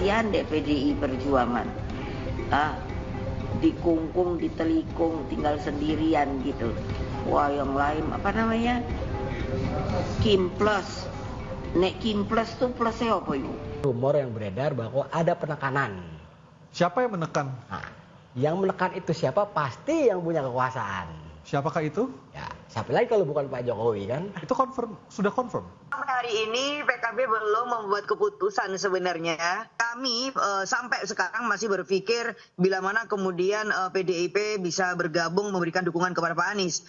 Kasihan deh PDI Perjuangan. Dikungkung, ditelikung, tinggal sendirian gitu. Wah, yang lain apa namanya? Kim Plus. Nek Kim Plus tuh plusnya apa itu? Rumor yang beredar bahwa ada penekanan. Siapa yang menekan? Nah, yang menekan itu siapa? Pasti yang punya kekuasaan. Siapakah itu? Ya, siapa lagi kalau bukan Pak Jokowi kan? Itu sudah confirm. Hari ini PKB belum membuat keputusan sebenarnya. Kami sampai sekarang masih berpikir bila mana kemudian PDIP bisa bergabung memberikan dukungan kepada Pak Anies.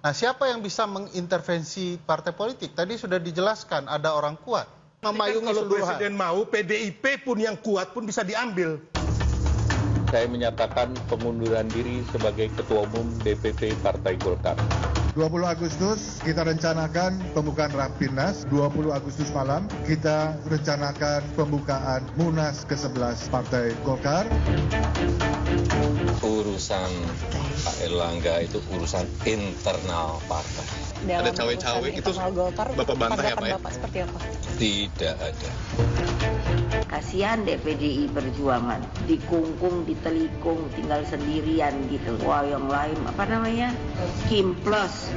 Nah, siapa yang bisa mengintervensi partai politik? Tadi sudah dijelaskan ada orang kuat. Memayungi kalau Presiden mau, PDIP pun yang kuat pun bisa diambil. Saya menyatakan pengunduran diri sebagai Ketua Umum DPP Partai Golkar. 20 Agustus kita rencanakan pembukaan Rapimnas, 20 Agustus malam kita rencanakan pembukaan Munas ke-11 Partai Golkar. Urusan Pak Erlangga itu urusan internal partai. Ada cawe-cawe itu Bapak bantah ya Pak ya? Bapak seperti apa? Tidak ada. Kasihan deh PDI Perjuangan. Dikungkung, ditelikung, tinggal sendirian gitu. Wah, yang lain apa namanya? Kim Plus.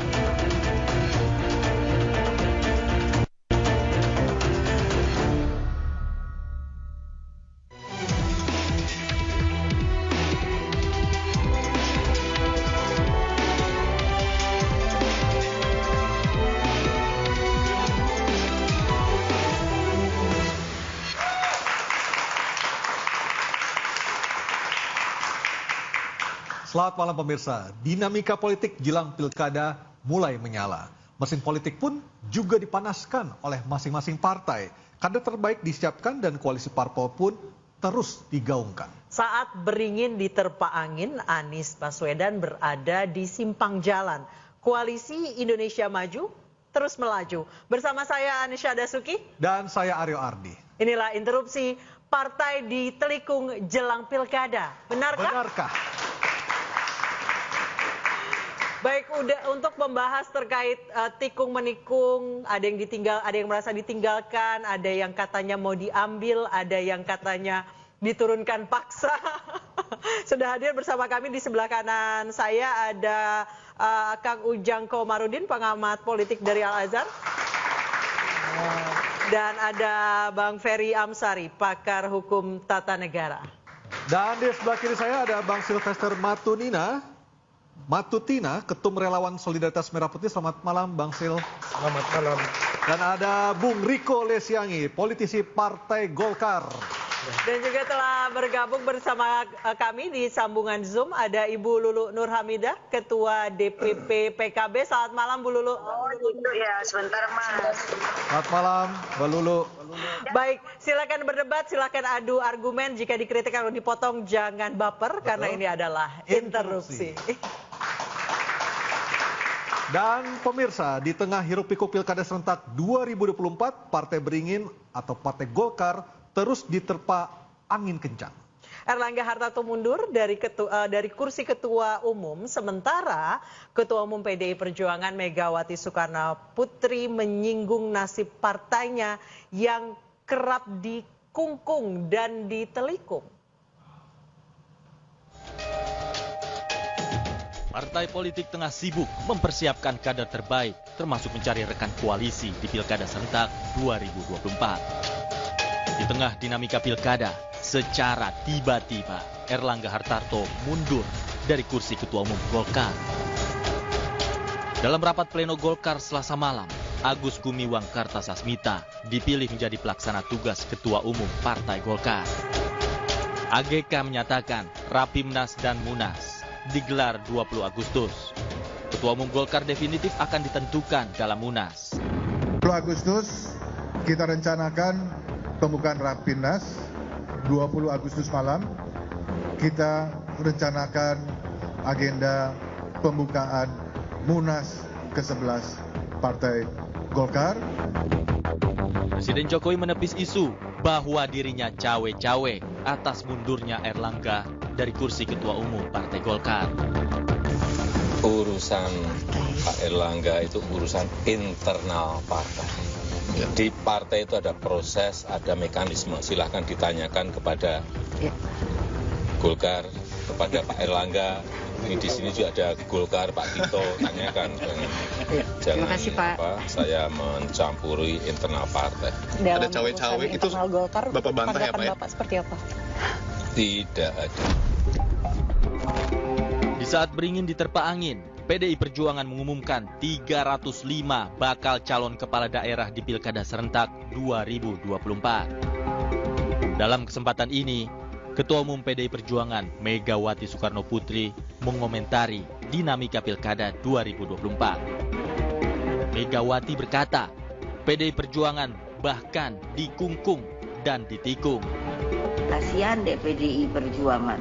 Selamat malam pemirsa, dinamika politik jelang pilkada mulai menyala. Mesin politik pun juga dipanaskan oleh masing-masing partai. Kader terbaik disiapkan dan koalisi parpol pun terus digaungkan. Saat beringin diterpa angin, Anies Baswedan berada di simpang jalan. Koalisi Indonesia Maju terus melaju. Bersama saya Anisha Dasuki. Dan saya Aryo Ardi. Inilah interupsi partai di telikung jelang pilkada. Benarkah? Benarkah? Baik, untuk membahas terkait tikung menikung, ada yang merasa ditinggalkan, ada yang katanya mau diambil, ada yang katanya diturunkan paksa. Sudah hadir bersama kami di sebelah kanan saya ada Kang Ujang Komarudin, pengamat politik dari Al-Azhar. Dan ada Bang Ferry Amsari, pakar hukum tata negara. Dan di sebelah kiri saya ada Bang Silvester Matutina, Ketum Relawan Solidaritas Merah Putih. Selamat malam Bang Sil. Selamat malam. Dan ada Bung Riko Lesiangi, politisi Partai Golkar. Dan juga telah bergabung bersama kami di sambungan Zoom ada Ibu Lulu Nur Hamidah, Ketua DPP PKB. Selamat malam Bu Lulu. Oh gitu ya, sebentar Mas. Selamat malam Mbak Lulu. Baik, silakan berdebat, silakan adu argumen. Jika dikritik atau dipotong jangan baper. Betul. Karena ini adalah interupsi. Dan pemirsa, di tengah hiruk-pikuk pilkada serentak 2024, Partai Beringin atau Partai Golkar terus diterpa angin kencang. Erlangga Hartarto mundur dari kursi Ketua Umum, sementara Ketua Umum PDI Perjuangan Megawati Soekarno Putri menyinggung nasib partainya yang kerap dikungkung dan ditelikung. Partai politik tengah sibuk mempersiapkan kader terbaik, termasuk mencari rekan koalisi di Pilkada Serentak 2024. Di tengah dinamika pilkada, secara tiba-tiba Erlangga Hartarto mundur dari kursi Ketua Umum Golkar. Dalam rapat pleno Golkar Selasa malam, Agus Gumiwang Kartasasmita dipilih menjadi pelaksana tugas Ketua Umum Partai Golkar. AGK menyatakan Rapimnas dan Munas digelar 20 Agustus. Ketua Umum Golkar definitif akan ditentukan dalam Munas. 20 Agustus kita rencanakan pembukaan Rapimnas, 20 Agustus malam kita rencanakan agenda pembukaan Munas ke-11 Partai Golkar. Presiden Jokowi menepis isu bahwa dirinya cawe-cawe atas mundurnya Erlangga dari kursi Ketua Umum Partai Golkar. Urusan Pak Erlangga itu urusan internal partai. Di partai itu ada proses, ada mekanisme. Silahkan ditanyakan kepada Golkar, kepada Pak Erlangga. Ini di sini juga ada Golkar, Pak Tito, tanyakan. Jangan kasih, Pak. Saya mencampuri internal partai. Ada cawe-cawe itu Golkar, Bapak bantah ya, Pak? Bapak seperti apa? Tidak ada. Di saat beringin diterpa angin, PDI Perjuangan mengumumkan 305 bakal calon kepala daerah di Pilkada Serentak 2024. Dalam kesempatan ini, Ketua Umum PDI Perjuangan Megawati Soekarno Putri mengomentari dinamika Pilkada 2024. Megawati berkata, PDI Perjuangan bahkan dikungkung dan ditikung. Kasihan deh PDI Perjuangan.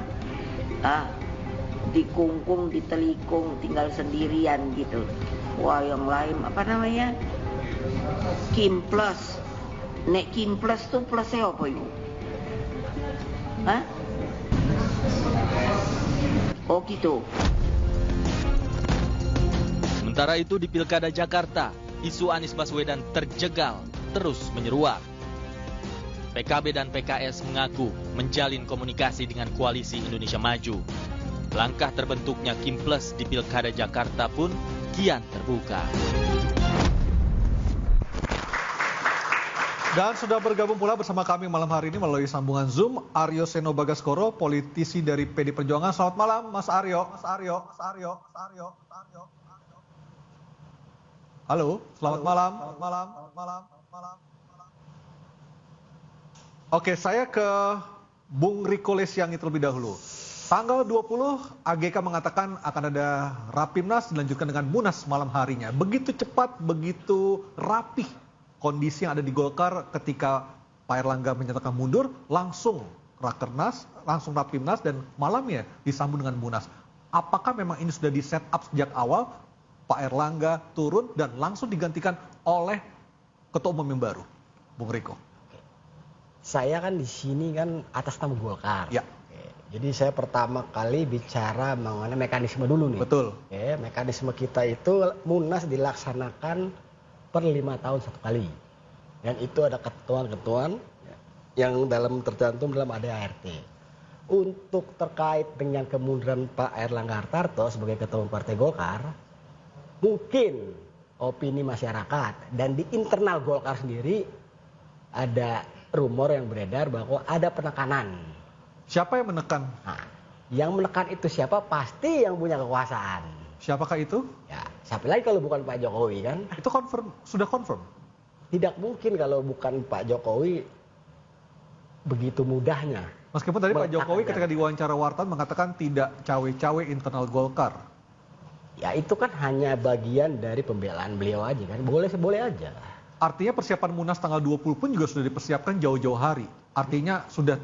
Dikungkung, ditelikung, tinggal sendirian gitu. Wah, yang lain apa namanya? Kim Plus. Nek Kim Plus tuh plusnya apa itu? Oh gitu. Sementara itu di Pilkada Jakarta, isu Anies Baswedan terjegal terus menyeruak. PKB dan PKS mengaku menjalin komunikasi dengan Koalisi Indonesia Maju. Langkah terbentuknya Kim Plus di Pilkada Jakarta pun kian terbuka. Dan sudah bergabung pula bersama kami malam hari ini melalui sambungan Zoom, Aryo Seno Bagaskoro, politisi dari PD Perjuangan. Selamat malam, Mas Aryo. Halo, selamat malam. Oke, saya ke Bung Riko Lesiangi terlebih dahulu. Tanggal 20 AGK mengatakan akan ada Rapimnas dilanjutkan dengan Munas malam harinya. Begitu cepat, begitu rapih kondisi yang ada di Golkar ketika Pak Erlangga menyatakan mundur, langsung Rakernas, langsung Rapimnas dan malamnya disambung dengan Munas. Apakah memang ini sudah di set up sejak awal, Pak Erlangga turun dan langsung digantikan oleh Ketua Umum yang baru, Bung Riko? Saya kan di sini kan atas nama Golkar. Ya. Jadi saya pertama kali bicara mengenai mekanisme dulu nih. Betul. Oke, mekanisme kita itu Munas dilaksanakan per 5 tahun satu kali. Dan itu ada ketentuan-ketentuan yang tercantum dalam ADART. Untuk terkait dengan kemunduran Pak Erlangga Hartarto sebagai Ketua Umum Partai Golkar, mungkin opini masyarakat dan di internal Golkar sendiri ada rumor yang beredar bahwa ada penekanan. Siapa yang menekan? Nah, yang menekan itu siapa? Pasti yang punya kekuasaan. Siapakah itu? Ya, siapa lagi kalau bukan Pak Jokowi kan? Itu sudah confirm? Tidak mungkin kalau bukan Pak Jokowi begitu mudahnya. Meskipun tadi Pak Jokowi ketika diwawancara wartawan mengatakan tidak cawe-cawe internal Golkar. Ya itu kan hanya bagian dari pembelaan beliau aja kan. Boleh aja. Artinya persiapan Munas tanggal 20 pun juga sudah dipersiapkan jauh-jauh hari. Artinya sudah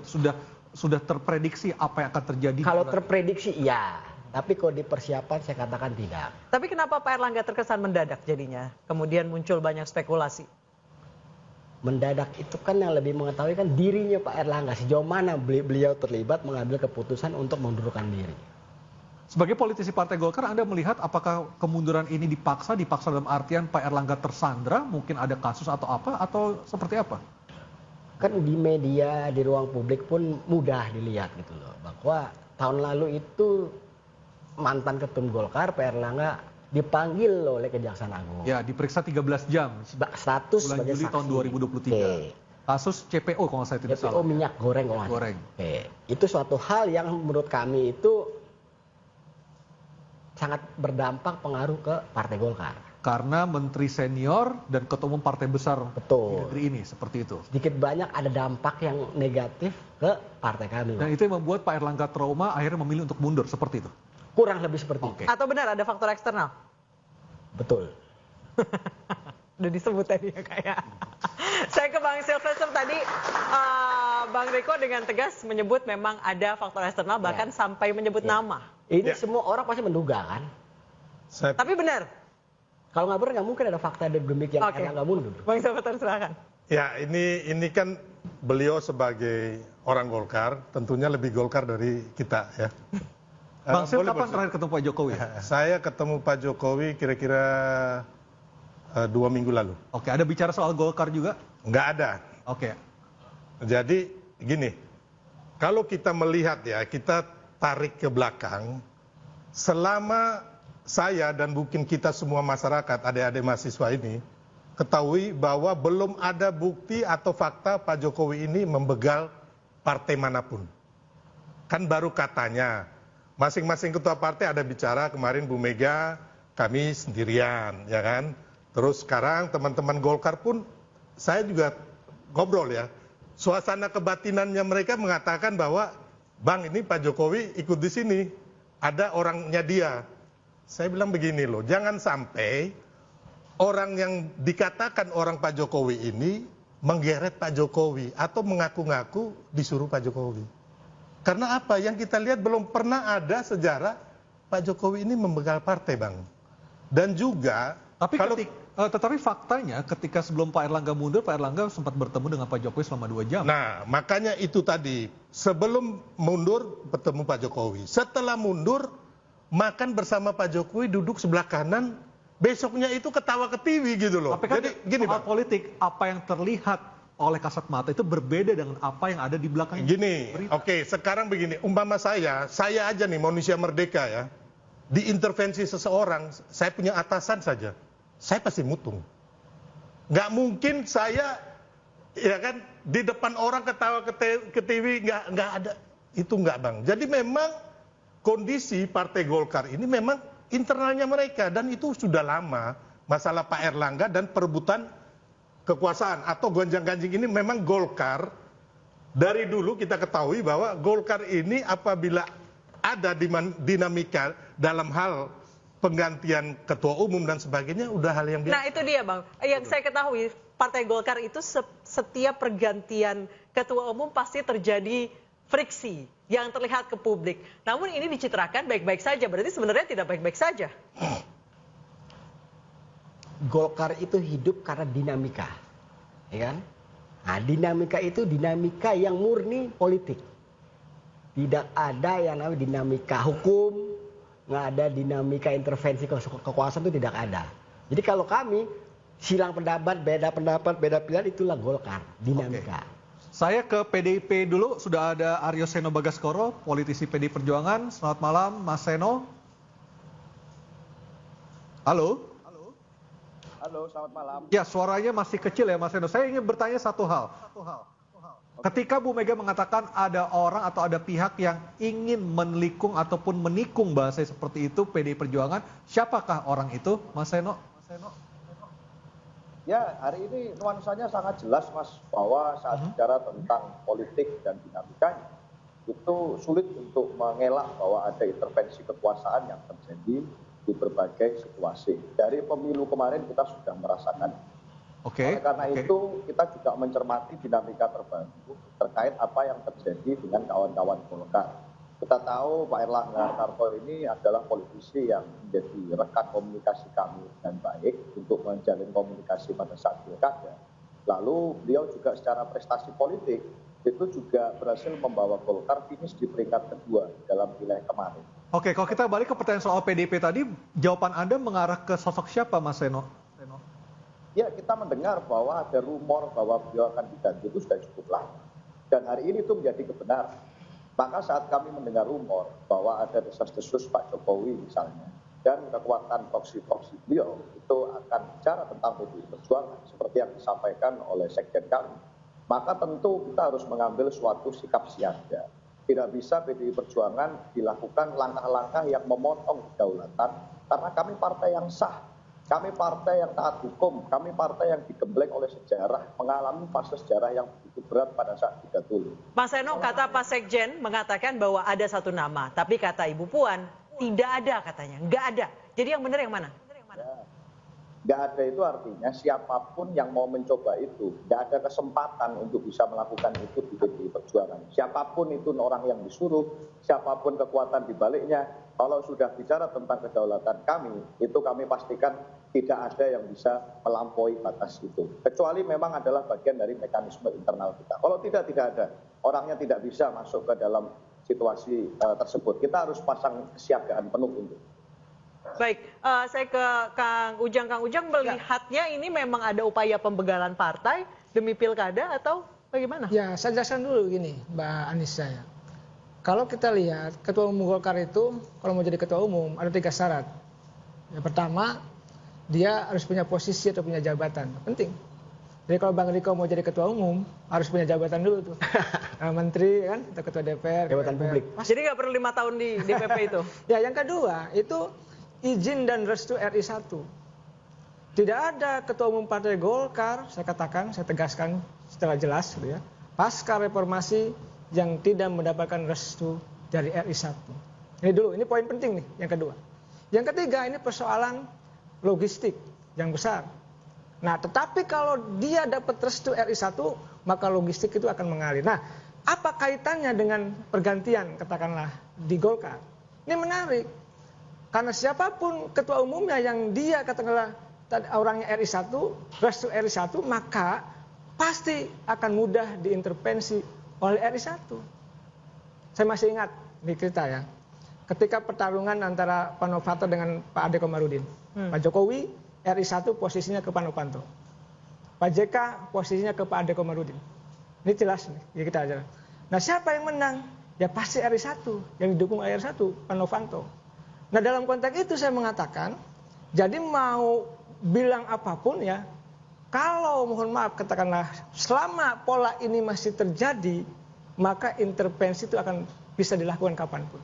terprediksi apa yang akan terjadi. Kalau terprediksi iya, tapi kalau dipersiapkan saya katakan tidak. Tapi kenapa Pak Erlangga terkesan mendadak jadinya? Kemudian muncul banyak spekulasi. Mendadak itu kan yang lebih mengetahui kan dirinya Pak Erlangga. Sejauh mana beliau terlibat mengambil keputusan untuk mengundurkan diri. Sebagai politisi Partai Golkar, Anda melihat apakah kemunduran ini dipaksa dalam artian Pak Erlangga tersandra, mungkin ada kasus atau apa, atau seperti apa? Kan di media, di ruang publik pun mudah dilihat gitu loh. Bahwa tahun lalu itu mantan ketum Golkar, Pak Erlangga dipanggil oleh Kejaksaan Agung. Ya, diperiksa 13 jam. Status bulan sebagai Juli saksi. tahun 2023. Kasus CPO kalau saya tidak salah. CPO minyak goreng kalau goreng. Itu suatu hal yang menurut kami itu sangat berdampak pengaruh ke Partai Golkar. Karena menteri senior dan ketua umum partai besar di negeri ini, seperti itu. Sedikit banyak ada dampak yang negatif ke partai kami. Dan itu yang membuat Pak Erlangga trauma akhirnya memilih untuk mundur, seperti itu? Kurang lebih seperti itu. Atau benar ada faktor eksternal? Betul. Udah disebut tadi ya kayak. Saya ke Bang Sylvester tadi, Bang Riko dengan tegas menyebut memang ada faktor eksternal, bahkan sampai menyebut nama. Ini semua orang pasti menduga kan? Tapi benar? Kalau nggak benar nggak mungkin ada fakta demikian karena nggak mundur. Bang Sylvester silakan. Ya ini kan beliau sebagai orang Golkar tentunya lebih Golkar dari kita ya. Bang Sil, kapan terakhir ketemu Pak Jokowi? Saya ketemu Pak Jokowi kira-kira 2 minggu lalu. Oke, ada bicara soal Golkar juga? Nggak ada. Oke. Jadi gini, kalau kita melihat ya, kita tarik ke belakang, selama saya dan mungkin kita semua masyarakat, adik-adik mahasiswa ini, ketahui bahwa belum ada bukti atau fakta Pak Jokowi ini membegal partai manapun. Kan baru katanya, masing-masing ketua partai ada bicara, kemarin Bu Mega, kami sendirian, ya kan. Terus sekarang teman-teman Golkar pun, saya juga ngobrol ya, suasana kebatinannya mereka mengatakan bahwa, Bang ini Pak Jokowi ikut di sini, ada orangnya dia. Saya bilang begini loh, jangan sampai orang yang dikatakan orang Pak Jokowi ini menggeret Pak Jokowi atau mengaku-ngaku disuruh Pak Jokowi. Karena apa? Yang kita lihat belum pernah ada sejarah Pak Jokowi ini membegal partai, Bang. Dan juga tetapi faktanya ketika sebelum Pak Erlangga mundur, Pak Erlangga sempat bertemu dengan Pak Jokowi selama 2 jam. Nah, makanya itu tadi, sebelum mundur bertemu Pak Jokowi. Setelah mundur, makan bersama Pak Jokowi, duduk sebelah kanan, besoknya itu ketawa ke TV gitu loh. Tapi kan jadi gini, soal Bang. politik, apa yang terlihat oleh kasat mata itu berbeda dengan apa yang ada di belakang. Gini, oke, sekarang begini, umpama saya aja nih manusia merdeka ya, diintervensi seseorang, saya punya atasan saja, saya pasti mutung. Nggak mungkin saya, ya kan, di depan orang ketawa ke TV, nggak ada, itu nggak, Bang. Jadi memang kondisi Partai Golkar ini memang internalnya mereka, dan itu sudah lama, masalah Pak Erlangga dan perebutan kekuasaan atau gonjang-ganjing ini memang Golkar. Dari dulu kita ketahui bahwa Golkar ini apabila ada dinamika dalam hal penggantian ketua umum dan sebagainya udah hal yang biasa. Nah itu dia Bang, yang saya ketahui Partai Golkar itu setiap pergantian ketua umum pasti terjadi friksi yang terlihat ke publik. Namun ini dicitrakan baik-baik saja, berarti sebenarnya tidak baik-baik saja. Golkar itu hidup karena dinamika, ya kan? Nah, dinamika itu dinamika yang murni politik. Tidak ada yang namanya dinamika hukum, nggak ada dinamika intervensi kekuasaan, itu tidak ada. Jadi kalau kami silang pendapat, beda pilihan, itulah Golkar, dinamika. Oke. Saya ke PDIP dulu, sudah ada Aryo Seno Bagaskoro, politisi PDI Perjuangan. Selamat malam, Mas Seno. Halo. Halo, selamat malam. Ya, suaranya masih kecil ya Mas Seno. Saya ingin bertanya satu hal. Ketika Bu Mega mengatakan ada orang atau ada pihak yang ingin menelikung ataupun menikung bahasa seperti itu PDI Perjuangan, siapakah orang itu, Mas Seno? Ya, hari ini nuansanya sangat jelas, Mas, bahwa saat bicara tentang politik dan dinamikanya, itu sulit untuk mengelak bahwa ada intervensi kekuasaan yang terjadi di berbagai situasi. Dari pemilu kemarin kita sudah merasakan. Oke. Karena itu kita juga mencermati dinamika terbaru terkait apa yang terjadi dengan kawan-kawan Golkar. Kita tahu Pak Erlangga Hartarto ini adalah politisi yang menjadi rekan komunikasi kami dengan baik untuk menjalin komunikasi pada saat pilkada. Lalu beliau juga secara prestasi politik itu juga berhasil membawa Golkar finish di peringkat kedua dalam wilayah kemarin. Oke, kalau kita balik ke pertanyaan soal PDIP tadi, jawaban Anda mengarah ke sosok siapa, Mas Seno? Ya, kita mendengar bahwa ada rumor bahwa beliau akan diganti itu sudah cukup lama. Dan hari ini itu menjadi kebenaran. Maka saat kami mendengar rumor bahwa ada desas-desus Pak Jokowi misalnya, dan kekuatan proksi-proksi beliau itu akan bicara tentang PDI Perjuangan seperti yang disampaikan oleh Sekjen kami, maka tentu kita harus mengambil suatu sikap siaga. Tidak bisa PDI Perjuangan dilakukan langkah-langkah yang memotong kedaulatan, karena kami partai yang sah, kami partai yang taat hukum, kami partai yang digembleng oleh sejarah, mengalami fase sejarah yang begitu berat pada saat kita dulu. Mas Seno, kata Pak Sekjen mengatakan bahwa ada satu nama, tapi kata Ibu Puan tidak ada katanya, nggak ada. Jadi yang benar yang mana? Nggak ada itu artinya siapapun yang mau mencoba itu, nggak ada kesempatan untuk bisa melakukan itu di PDI Perjuangan. Siapapun itu orang yang disuruh, siapapun kekuatan di baliknya, kalau sudah bicara tentang kedaulatan kami, itu kami pastikan tidak ada yang bisa melampaui batas itu. Kecuali memang adalah bagian dari mekanisme internal kita. Kalau tidak ada. Orangnya tidak bisa masuk ke dalam situasi tersebut. Kita harus pasang kesiagaan penuh untuk. Baik, saya ke Kang Ujang. Kang Ujang melihatnya ini memang ada upaya pembegalan partai demi pilkada atau bagaimana? Ya, saya jelaskan dulu gini, Mbak Anissa ya. Kalau kita lihat Ketua Umum Golkar itu kalau mau jadi Ketua Umum ada 3 syarat. Yang pertama, dia harus punya posisi atau punya jabatan, penting. Jadi kalau Bang Riko mau jadi Ketua Umum harus punya jabatan dulu tuh, Menteri kan, atau Ketua DPR. Jabatan publik. Jadi nggak perlu 5 tahun di DPP itu? Ya, yang kedua itu izin dan restu RI 1. Tidak ada Ketua Umum Partai Golkar, saya katakan, saya tegaskan secara jelas gitu ya, pasca reformasi yang tidak mendapatkan restu dari RI 1. Ini dulu, ini poin penting nih, yang kedua. Yang ketiga, ini persoalan logistik yang besar. Nah, tetapi kalau dia dapat restu RI 1, maka logistik itu akan mengalir. Nah, apa kaitannya dengan pergantian, katakanlah, di Golkar? Ini menarik. Karena siapapun ketua umumnya yang dia katakanlah orangnya RI 1, restu RI 1, maka pasti akan mudah diintervensi oleh RI 1. Saya masih ingat di kita ya, ketika pertarungan antara Pak Novanto dengan Pak Ade Komarudin. Pak Jokowi, RI 1 posisinya ke Pak Novanto. Pak JK posisinya ke Pak Ade Komarudin. Ini jelas nih, ya kita aja. Nah, siapa yang menang? Ya pasti RI 1, yang didukung RI 1, Pak Novanto. Nah, dalam konteks itu saya mengatakan, jadi mau bilang apapun ya, kalau mohon maaf katakanlah selama pola ini masih terjadi, maka intervensi itu akan bisa dilakukan kapanpun.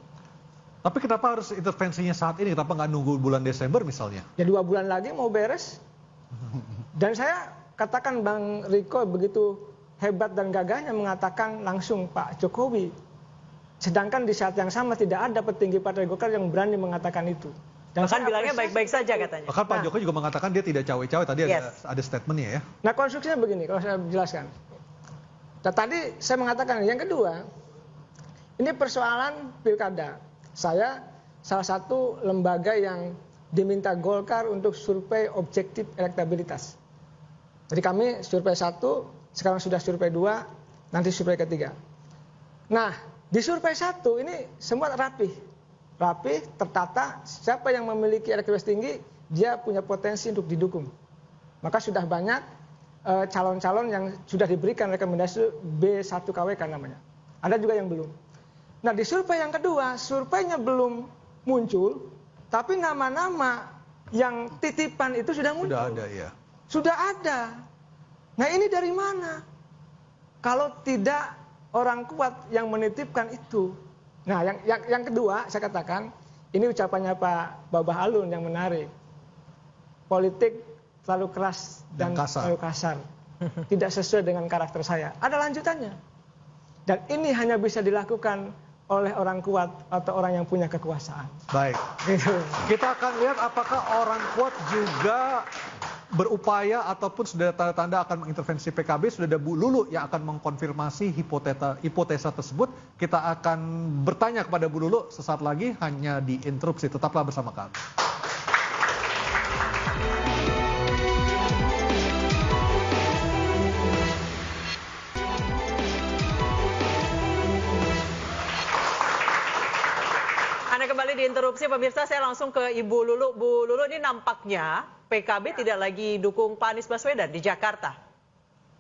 Tapi kenapa harus intervensinya saat ini? Kenapa nggak nunggu bulan Desember misalnya? Ya 2 bulan lagi mau beres. Dan saya katakan Bang Riko begitu hebat dan gagahnya mengatakan langsung Pak Jokowi. Sedangkan di saat yang sama tidak ada petinggi Partai Golkar yang berani mengatakan itu. Dan bahkan bilangnya baik-baik saja katanya. Bahkan Pak Jokowi juga mengatakan dia tidak cawe-cawe. Tadi ada statementnya ya. Nah, konstruksinya begini kalau saya jelaskan. Nah, tadi saya mengatakan yang kedua, ini persoalan pilkada. Saya salah satu lembaga yang diminta Golkar untuk survei objektif elektabilitas. Jadi kami survei 1, sekarang sudah survei 2, nanti survei ketiga. Nah, di survei 1 ini semua rapih, tertata, siapa yang memiliki elektabilitas tinggi, dia punya potensi untuk didukung. Maka sudah banyak calon-calon yang sudah diberikan rekomendasi B1KWK namanya. Ada juga yang belum. Nah, di survei yang kedua, surveinya belum muncul, tapi nama-nama yang titipan itu sudah muncul. Sudah ada, ya. Sudah ada. Nah, ini dari mana? Kalau tidak orang kuat yang menitipkan itu. Nah, yang kedua, saya katakan, ini ucapannya Pak Babah Alun yang menarik. Politik terlalu keras dan terlalu kasar. Tidak sesuai dengan karakter saya. Ada lanjutannya. Dan ini hanya bisa dilakukan oleh orang kuat atau orang yang punya kekuasaan. Baik. Gitu. Kita akan lihat apakah orang kuat juga berupaya ataupun sudah tanda-tanda akan mengintervensi PKB. Sudah ada Bu Lulu yang akan mengkonfirmasi hipotesa tersebut. Kita akan bertanya kepada Bu Lulu sesaat lagi, hanya di interupsi. Tetaplah bersama kami. Kembali diinterupsi pemirsa, saya langsung ke Ibu Lulu. Bu Lulu, ini nampaknya PKB tidak lagi dukung Pak Anies Baswedan di Jakarta.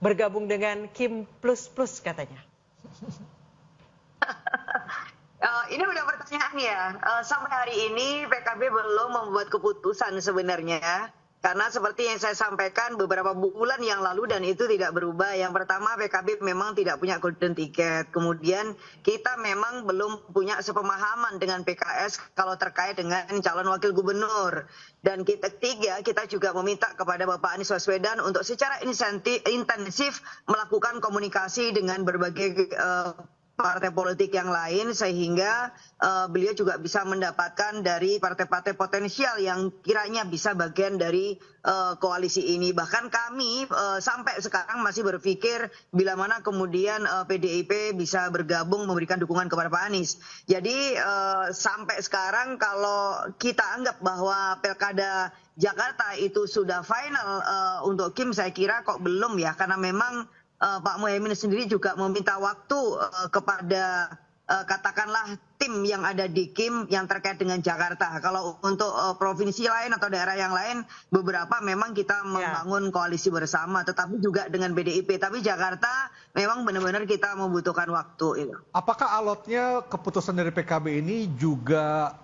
Bergabung dengan Kim Plus Plus katanya. Ini udah pertanyaan ya. Sampai hari ini PKB belum membuat keputusan sebenarnya. Karena seperti yang saya sampaikan beberapa bulan yang lalu dan itu tidak berubah. Yang pertama PKB memang tidak punya golden ticket. Kemudian kita memang belum punya sepemahaman dengan PKS kalau terkait dengan calon wakil gubernur. Dan ketiga, kita juga meminta kepada Bapak Anies Baswedan untuk secara intensif melakukan komunikasi dengan berbagai partai politik yang lain sehingga beliau juga bisa mendapatkan dari partai-partai potensial yang kiranya bisa bagian dari koalisi ini. Bahkan kami sampai sekarang masih berpikir bila mana kemudian PDIP bisa bergabung memberikan dukungan kepada Pak Anies. Jadi sampai sekarang kalau kita anggap bahwa Pilkada Jakarta itu sudah final untuk Kim, saya kira kok belum ya, karena memang Pak Muhaimin sendiri juga meminta waktu kepada katakanlah tim yang ada di KIM yang terkait dengan Jakarta. Kalau untuk provinsi lain atau daerah yang lain, beberapa memang kita membangun koalisi bersama, tetapi juga dengan PDIP. Tapi Jakarta memang benar-benar kita membutuhkan waktu. Apakah alotnya keputusan dari PKB ini juga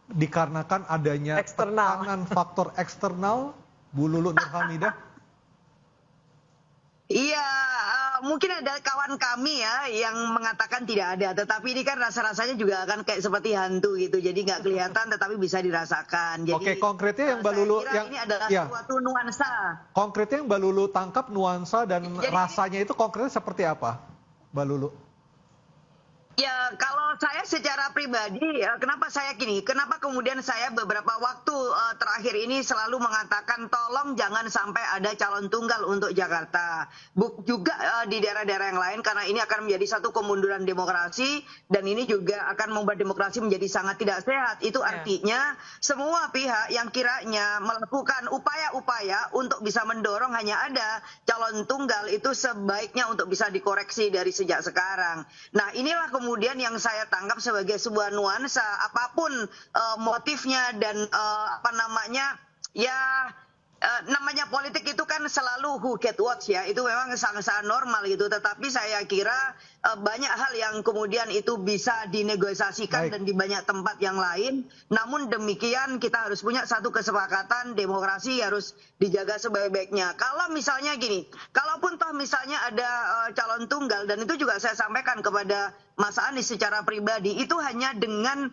dikarenakan adanya tekanan faktor eksternal, Bu Lulu Nurhamidah? Iya, mungkin ada kawan kami ya yang mengatakan tidak ada, tetapi ini kan rasa-rasanya juga akan kayak seperti hantu gitu, jadi nggak kelihatan tetapi bisa dirasakan. Jadi, oke, konkretnya yang Mbak Lulu yang ini adalah suatu nuansa. Konkretnya yang Mbak Lulu tangkap nuansa dan jadi, rasanya itu konkretnya seperti apa, Mbak Lulu? Ya, kalau saya secara pribadi, kenapa saya gini? Kenapa kemudian saya beberapa waktu terakhir ini selalu mengatakan tolong jangan sampai ada calon tunggal untuk Jakarta. Juga di daerah-daerah yang lain, karena ini akan menjadi satu kemunduran demokrasi dan ini juga akan membuat demokrasi menjadi sangat tidak sehat. Itu artinya semua pihak yang kiranya melakukan upaya-upaya untuk bisa mendorong hanya ada calon tunggal itu sebaiknya untuk bisa dikoreksi dari sejak sekarang. Nah, inilah kemudian yang saya tangkap sebagai sebuah nuansa, apapun motifnya dan namanya politik itu kan selalu who get what ya, itu memang sangat-sangat normal gitu. Tetapi saya kira banyak hal yang kemudian itu bisa dinegosiasikan dan di banyak tempat yang lain. Namun demikian kita harus punya satu kesepakatan, demokrasi harus dijaga sebaik-baiknya. Kalau misalnya gini, kalaupun toh misalnya ada calon tunggal, dan itu juga saya sampaikan kepada Mas Anies secara pribadi, itu hanya dengan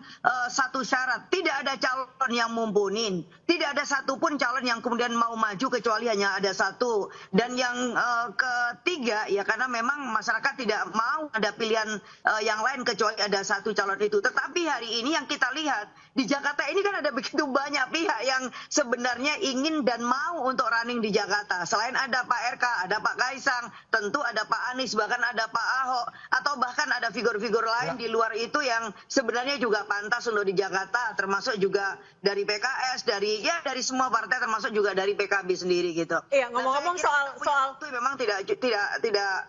satu syarat, tidak ada calon yang mumpuni, tidak ada satupun calon yang kemudian mau maju kecuali hanya ada satu. Dan yang ketiga ya karena memang masyarakat tidak mau ada pilihan yang lain kecuali ada satu calon itu. Tetapi hari ini yang kita lihat di Jakarta ini kan ada begitu banyak pihak yang sebenarnya ingin dan mau untuk running di Jakarta. Selain ada Pak RK, ada Pak Kaisang, tentu ada Pak Anies, bahkan ada Pak Ahok, atau bahkan ada figur-figur lain di luar itu yang sebenarnya juga pantas untuk di Jakarta, termasuk juga dari PKS, dari semua partai, termasuk juga dari PKB sendiri gitu. Iya, ngomong-ngomong soal itu memang tidak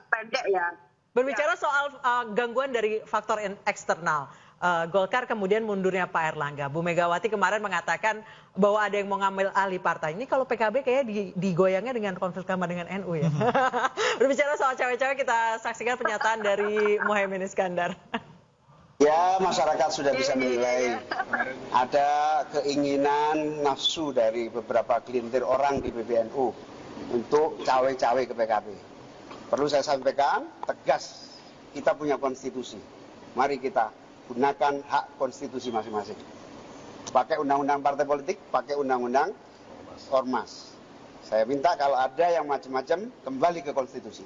pendek ya. Berbicara soal gangguan dari faktor eksternal, Golkar kemudian mundurnya Pak Erlangga. Bu Megawati kemarin mengatakan bahwa ada yang mau ngambil alih partai. Ini kalau PKB kayaknya digoyangnya dengan konflik kamar dengan NU ya. Berbicara soal cewek-cewek, kita saksikan pernyataan dari Muhaimin Iskandar. Ya, masyarakat sudah bisa menilai. Ada keinginan nafsu dari beberapa gelintir orang di PBNU untuk cawe-cawe ke PKB. Perlu saya sampaikan, tegas, kita punya konstitusi. Mari kita gunakan hak konstitusi masing-masing. Pakai undang-undang partai politik, pakai undang-undang ormas. Saya minta kalau ada yang macam-macam, kembali ke konstitusi.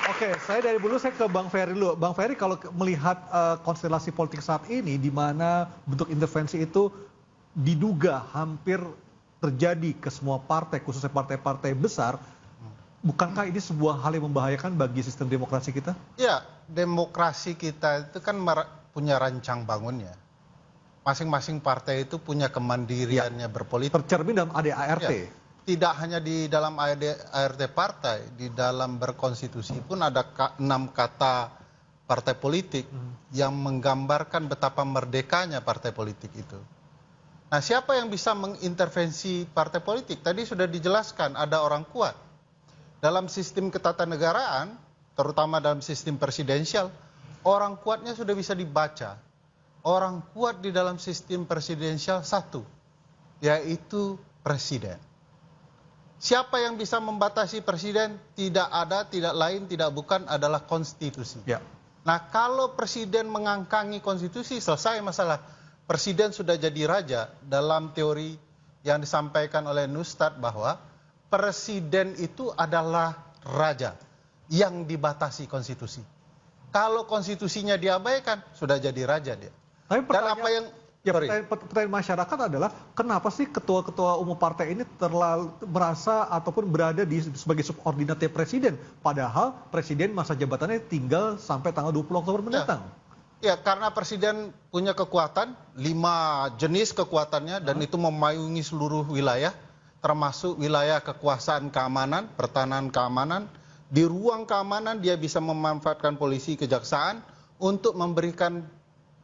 Oke, saya dari dulu saya ke Bang Ferry dulu. Bang Ferry, kalau melihat konstelasi politik saat ini, di mana bentuk intervensi itu diduga hampir terjadi ke semua partai, khususnya partai-partai besar, bukankah ini sebuah hal yang membahayakan bagi sistem demokrasi kita? Ya, demokrasi kita itu kan punya rancang bangunnya. Masing-masing partai itu punya kemandiriannya berpolitik. Tercermin dalam ADART. Ya, tidak hanya di dalam ADART partai, di dalam berkonstitusi pun ada 6 kata partai politik yang menggambarkan betapa merdekanya partai politik itu. Nah, siapa yang bisa mengintervensi partai politik? Tadi sudah dijelaskan, ada orang kuat. Dalam sistem ketatanegaraan, terutama dalam sistem presidensial, orang kuatnya sudah bisa dibaca. Orang kuat di dalam sistem presidensial satu, yaitu presiden. Siapa yang bisa membatasi presiden? Tidak ada, tidak lain, tidak bukan adalah konstitusi. Ya. Nah, kalau presiden mengangkangi konstitusi, selesai masalah. Presiden sudah jadi raja. Dalam teori yang disampaikan oleh Nustad bahwa presiden itu adalah raja yang dibatasi konstitusi. Kalau konstitusinya diabaikan, sudah jadi raja dia. Tapi pertanyaan masyarakat adalah kenapa sih ketua-ketua umum partai ini terlalu merasa ataupun berada sebagai subordinatnya presiden, padahal presiden masa jabatannya tinggal sampai tanggal 20 Oktober mendatang. Ya, karena presiden punya kekuatan, 5 jenis kekuatannya, dan itu memayungi seluruh wilayah, termasuk wilayah kekuasaan keamanan, pertahanan keamanan. Di ruang keamanan dia bisa memanfaatkan polisi, kejaksaan untuk memberikan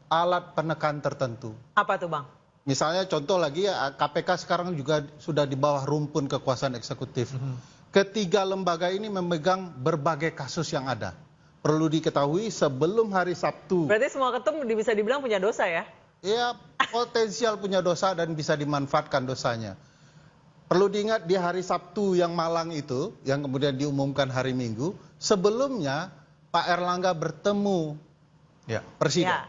alat penekan tertentu. Apa tuh Bang? Misalnya contoh lagi ya, KPK sekarang juga sudah di bawah rumpun kekuasaan eksekutif. Ketiga lembaga ini memegang berbagai kasus yang ada. Perlu diketahui sebelum hari Sabtu. Berarti semua ketum bisa dibilang punya dosa ya? Ya, potensial punya dosa dan bisa dimanfaatkan dosanya. Perlu diingat di hari Sabtu yang malang itu, yang kemudian diumumkan hari Minggu, sebelumnya Pak Erlangga bertemu Presiden. Ya.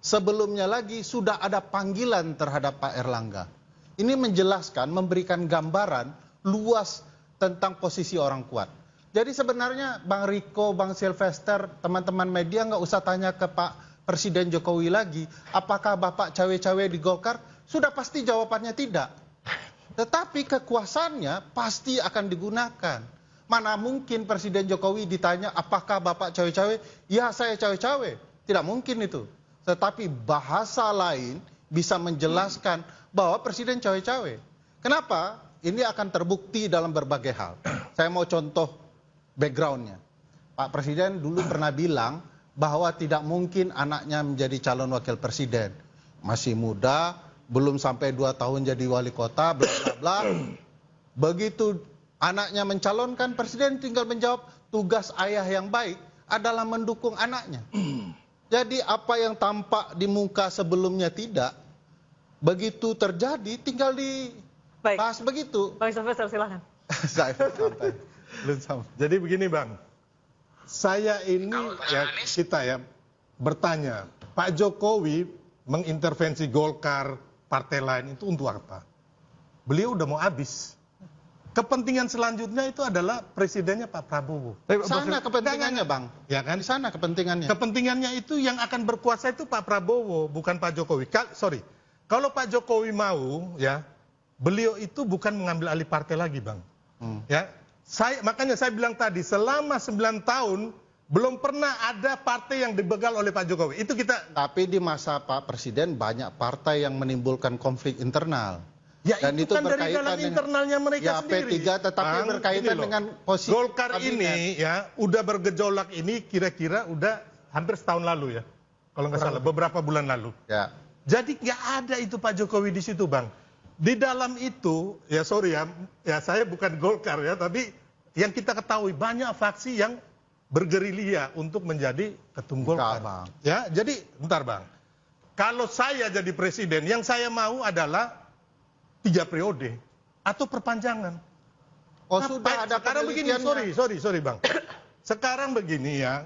Sebelumnya lagi sudah ada panggilan terhadap Pak Erlangga. Ini menjelaskan, memberikan gambaran luas tentang posisi orang kuat. Jadi sebenarnya Bang Riko, Bang Sylvester, teman-teman media nggak usah tanya ke Pak Presiden Jokowi lagi, apakah Bapak cawe-cawe di Golkar? Sudah pasti jawabannya tidak. Tetapi kekuasaannya pasti akan digunakan. Mana mungkin Presiden Jokowi ditanya, apakah Bapak cawe-cawe? Ya, saya cawe-cawe. Tidak mungkin itu. Tetapi bahasa lain bisa menjelaskan bahwa Presiden cawe-cawe. Kenapa? Ini akan terbukti dalam berbagai hal. Saya mau contoh backgroundnya. Pak Presiden dulu pernah bilang bahwa tidak mungkin anaknya menjadi calon wakil presiden. Masih muda, belum sampai 2 tahun jadi wali kota, bla bla bla. Begitu anaknya mencalonkan, Presiden tinggal menjawab, tugas ayah yang baik adalah mendukung anaknya. Jadi apa yang tampak di muka sebelumnya tidak, begitu terjadi tinggal dibahas begitu. Bang Sylvester silahkan. Jadi begini Bang, saya ini kita bertanya, Pak Jokowi mengintervensi Golkar, partai lain itu untuk apa? Beliau udah mau habis. Kepentingan selanjutnya itu adalah presidennya Pak Prabowo. Sana kepentingannya Bang. Ya kan? Di sana kepentingannya. Kepentingannya itu yang akan berkuasa itu Pak Prabowo, bukan Pak Jokowi. Kalau Pak Jokowi mau, ya, beliau itu bukan mengambil alih partai lagi, Bang. Ya, makanya saya bilang tadi, selama 9 tahun belum pernah ada partai yang dibegal oleh Pak Jokowi. Itu kita. Tapi di masa Pak Presiden banyak partai yang menimbulkan konflik internal. Ya, dan itu kan dari dalam internalnya mereka sendiri. P3 tetapi berkaitan dengan posisi Golkar ini ya udah bergejolak ini kira-kira udah hampir setahun lalu ya. Kalau nggak salah beberapa bulan lalu. Ya. Jadi nggak ada itu Pak Jokowi di situ, Bang. Di dalam itu ya sorry ya saya bukan Golkar ya, tapi yang kita ketahui banyak faksi yang bergerilya untuk menjadi ketum Golkar. Bang. Ya, jadi bentar Bang. Kalau saya jadi presiden, yang saya mau adalah 3 periode atau perpanjangan. Sudah ada sekarang begini, sorry Bang. Sekarang begini ya,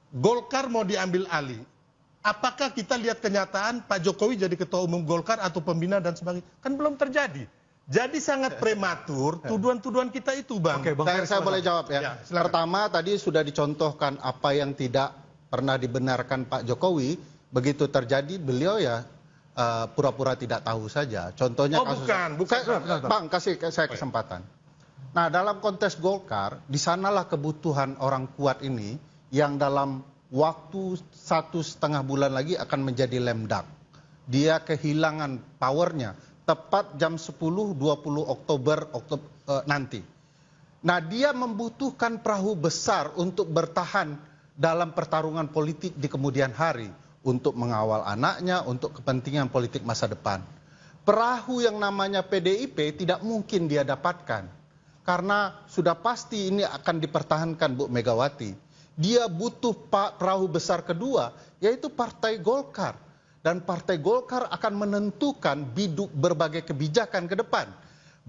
Golkar mau diambil alih. Apakah kita lihat kenyataan Pak Jokowi jadi ketua umum Golkar atau pembina dan sebagainya? Kan belum terjadi. Jadi sangat prematur tuduhan-tuduhan kita itu, Bang. Oke, Bang. Saya boleh jawab ya. Pertama tadi sudah dicontohkan apa yang tidak pernah dibenarkan Pak Jokowi. Begitu terjadi beliau ya pura-pura tidak tahu saja. Contohnya kasus. Bang, kasih saya kesempatan. Nah, dalam konteks Golkar, di sanalah kebutuhan orang kuat ini yang dalam waktu 1,5 bulan lagi akan menjadi lemdak. Dia kehilangan powernya tepat jam 10-20 Oktober nanti. Nah, dia membutuhkan perahu besar untuk bertahan dalam pertarungan politik di kemudian hari. Untuk mengawal anaknya, untuk kepentingan politik masa depan. Perahu yang namanya PDIP tidak mungkin dia dapatkan. Karena sudah pasti ini akan dipertahankan Bu Megawati. Dia butuh perahu besar kedua, yaitu Partai Golkar. Dan Partai Golkar akan menentukan biduk berbagai kebijakan ke depan.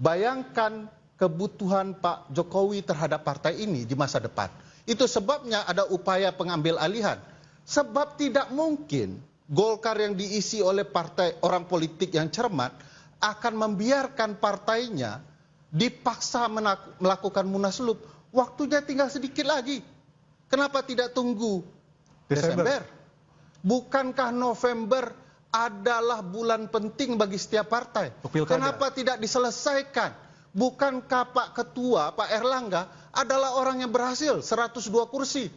Bayangkan kebutuhan Pak Jokowi terhadap partai ini di masa depan. Itu sebabnya ada upaya pengambil alihan. Sebab tidak mungkin Golkar yang diisi oleh partai orang politik yang cermat akan membiarkan partainya dipaksa melakukan munaslup. Waktunya tinggal sedikit lagi. Kenapa tidak tunggu Desember? Bukankah November adalah bulan penting bagi setiap partai? Kenapa tidak diselesaikan? Bukankah Pak Ketua, Pak Erlangga adalah orang yang berhasil 102 kursi?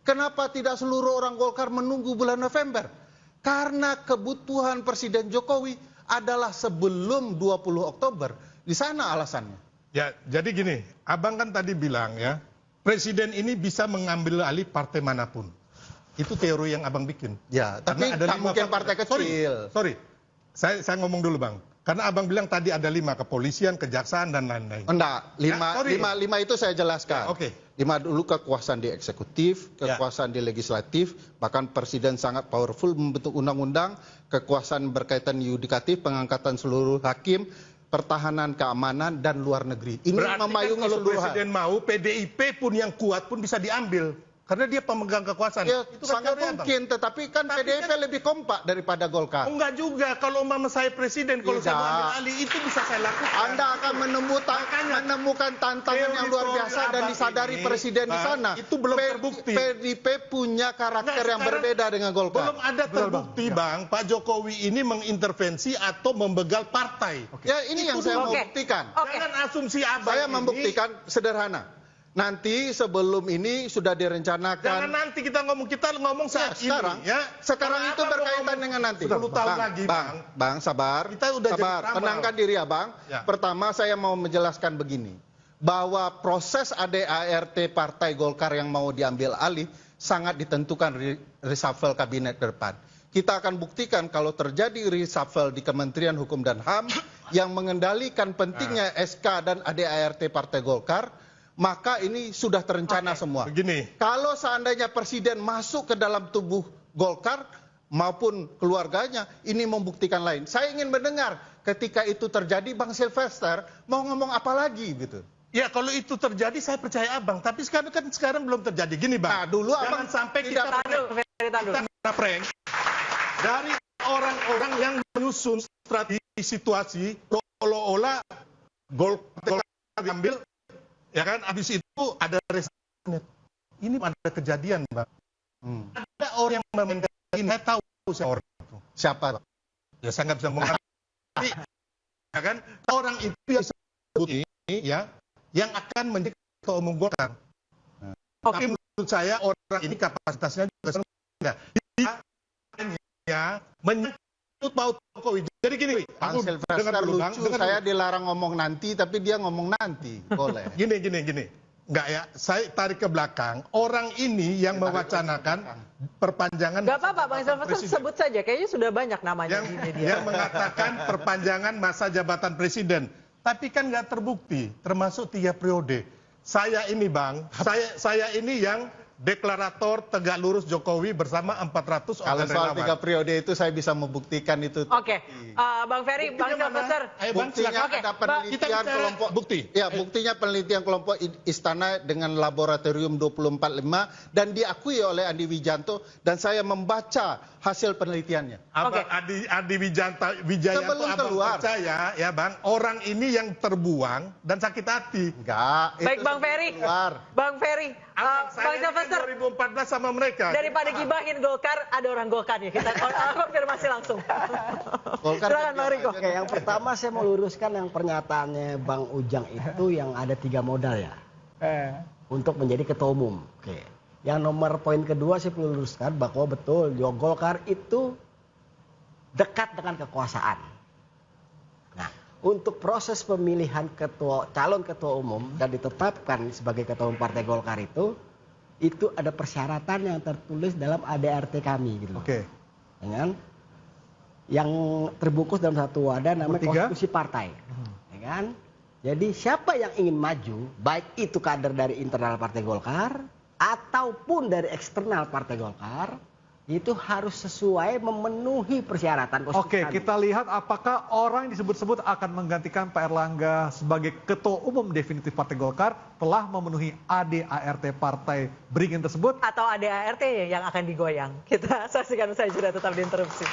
Kenapa tidak seluruh orang Golkar menunggu bulan November? Karena kebutuhan Presiden Jokowi adalah sebelum 20 Oktober. Di sana alasannya. Ya, jadi gini, Abang kan tadi bilang ya, Presiden ini bisa mengambil alih partai manapun. Itu teori yang abang bikin. Ya, tapi Karena ada tak 5 mungkin faktor. partai kecil. Sorry. Saya ngomong dulu bang. Karena abang bilang tadi ada 5, kepolisian, kejaksaan, dan lain-lain. Enggak, lima itu saya jelaskan. Ya, oke. 5 dulu kekuasaan di eksekutif, kekuasaan di legislatif, bahkan presiden sangat powerful membentuk undang-undang, kekuasaan berkaitan yudikatif, pengangkatan seluruh hakim, pertahanan, keamanan, dan luar negeri. Ini Berarti memayungi kan kalau seluruh hal. presiden mau, PDIP pun yang kuat pun bisa diambil. Karena dia pemegang kekuasaan. Ya, Itu kan sangat teori, mungkin, tetapi kan PDIP lebih kompak daripada Golkar. Enggak juga, kalau umpama saya presiden, kalau saya mau ambil alih itu bisa saya lakukan. Anda akan menemukan tantangan yang luar biasa dan disadari presiden di sana. Itu belum terbukti. PDIP punya karakter yang berbeda dengan Golkar. Belum ada terbukti bang, Pak Jokowi ini mengintervensi atau membegal partai. Ya ini yang saya mau buktikan. Jangan asumsi abang Saya ini. membuktikan sederhana. Nanti sebelum ini sudah direncanakan. Jangan nanti kita ngomong saat sekarang, ini. Ya. Sekarang itu berkaitan dengan nanti. 10 tahun lagi Bang, sabar. Kita udah sabar. jadi Tenangkan diri ya bang. Ya. Pertama saya mau menjelaskan begini. Bahwa proses ADART Partai Golkar yang mau diambil alih sangat ditentukan reshuffle kabinet ke depan. Kita akan buktikan kalau terjadi reshuffle di Kementerian Hukum dan HAM yang mengendalikan pentingnya SK dan ADART Partai Golkar, maka ini sudah terencana semua. Begini. Kalau seandainya presiden masuk ke dalam tubuh Golkar maupun keluarganya, ini membuktikan lain. Saya ingin mendengar ketika itu terjadi, Bang Sylvester mau ngomong apa lagi gitu. Ya kalau itu terjadi saya percaya abang, tapi sekarang belum terjadi. Gini bang. Nah dulu jangan abang sampai kita prank dari orang-orang yang menyusun strategi situasi seolah-olah Golkar diambil. Ya kan, habis itu ada reshuffle. Ini ada kejadian, Bang. Ada orang yang memainkan ini, saya tahu siapa orang itu. Siapa? Ya saya nggak bisa mengatakan. Ya kan, orang itu yang sebut ini, ya, yang akan menjadi ketua umum Golkar. Tapi menurut saya orang ini kapasitasnya juga enggak. Dia menyebut Pak Jokowi. Jadi gini, Bang Sylvester lucu, saya dilarang ngomong nanti, tapi dia ngomong nanti. Boleh. Gini. Enggak ya, saya tarik ke belakang. Orang ini yang mewacanakan perpanjangan. Gak apa-apa, Bang Sylvester sebut saja. Kayaknya sudah banyak namanya di media. Yang mengatakan perpanjangan masa jabatan presiden. Tapi kan nggak terbukti, termasuk 3 periode. Saya ini Bang, saya ini yang deklarator tegak lurus Jokowi bersama 400 Kalau orang soal relawan. 3 periode itu saya bisa membuktikan itu. Oke, Bang Ferry, Bang Sylvester. Buktinya ada penelitian kelompok bukti. Ya, buktinya penelitian kelompok Istana dengan laboratorium 245 dan diakui oleh Andi Wijanto dan saya membaca hasil penelitiannya. Abang Adi Wijayanto Sebelum abang keluar. percaya ya Bang, orang ini yang terbuang dan sakit hati. Enggak. Baik Bang Ferry. Bang Ferry, Bang Sylvester. 2014 sama mereka. Daripada gibahin Golkar, ada orang Golkarnya. Kita konfirmasi langsung. Silakan Bang Riko. Oke, yang pertama saya mau luruskan yang pernyataannya Bang Ujang itu yang ada 3 modal ya. Untuk menjadi ketua umum. Oke. Yang nomor poin kedua saya perlu luruskan bahwa betul Golkar itu dekat dengan kekuasaan. Nah, untuk proses pemilihan calon ketua umum dan ditetapkan sebagai ketua umum Partai Golkar itu ada persyaratan yang tertulis dalam ADART kami gitu. Oke. Dengan yang terbungkus dalam satu wadah namanya konstitusi partai. Ya kan? Jadi siapa yang ingin maju, baik itu kader dari internal Partai Golkar ataupun dari eksternal Partai Golkar, itu harus sesuai memenuhi persyaratan konstitusi. Oke, kita lihat apakah orang yang disebut-sebut akan menggantikan Pak Erlangga sebagai ketua umum definitif Partai Golkar telah memenuhi ADART Partai Beringin tersebut. Atau ADART yang akan digoyang. Kita saksikan saja, sudah tetap diinterupsi.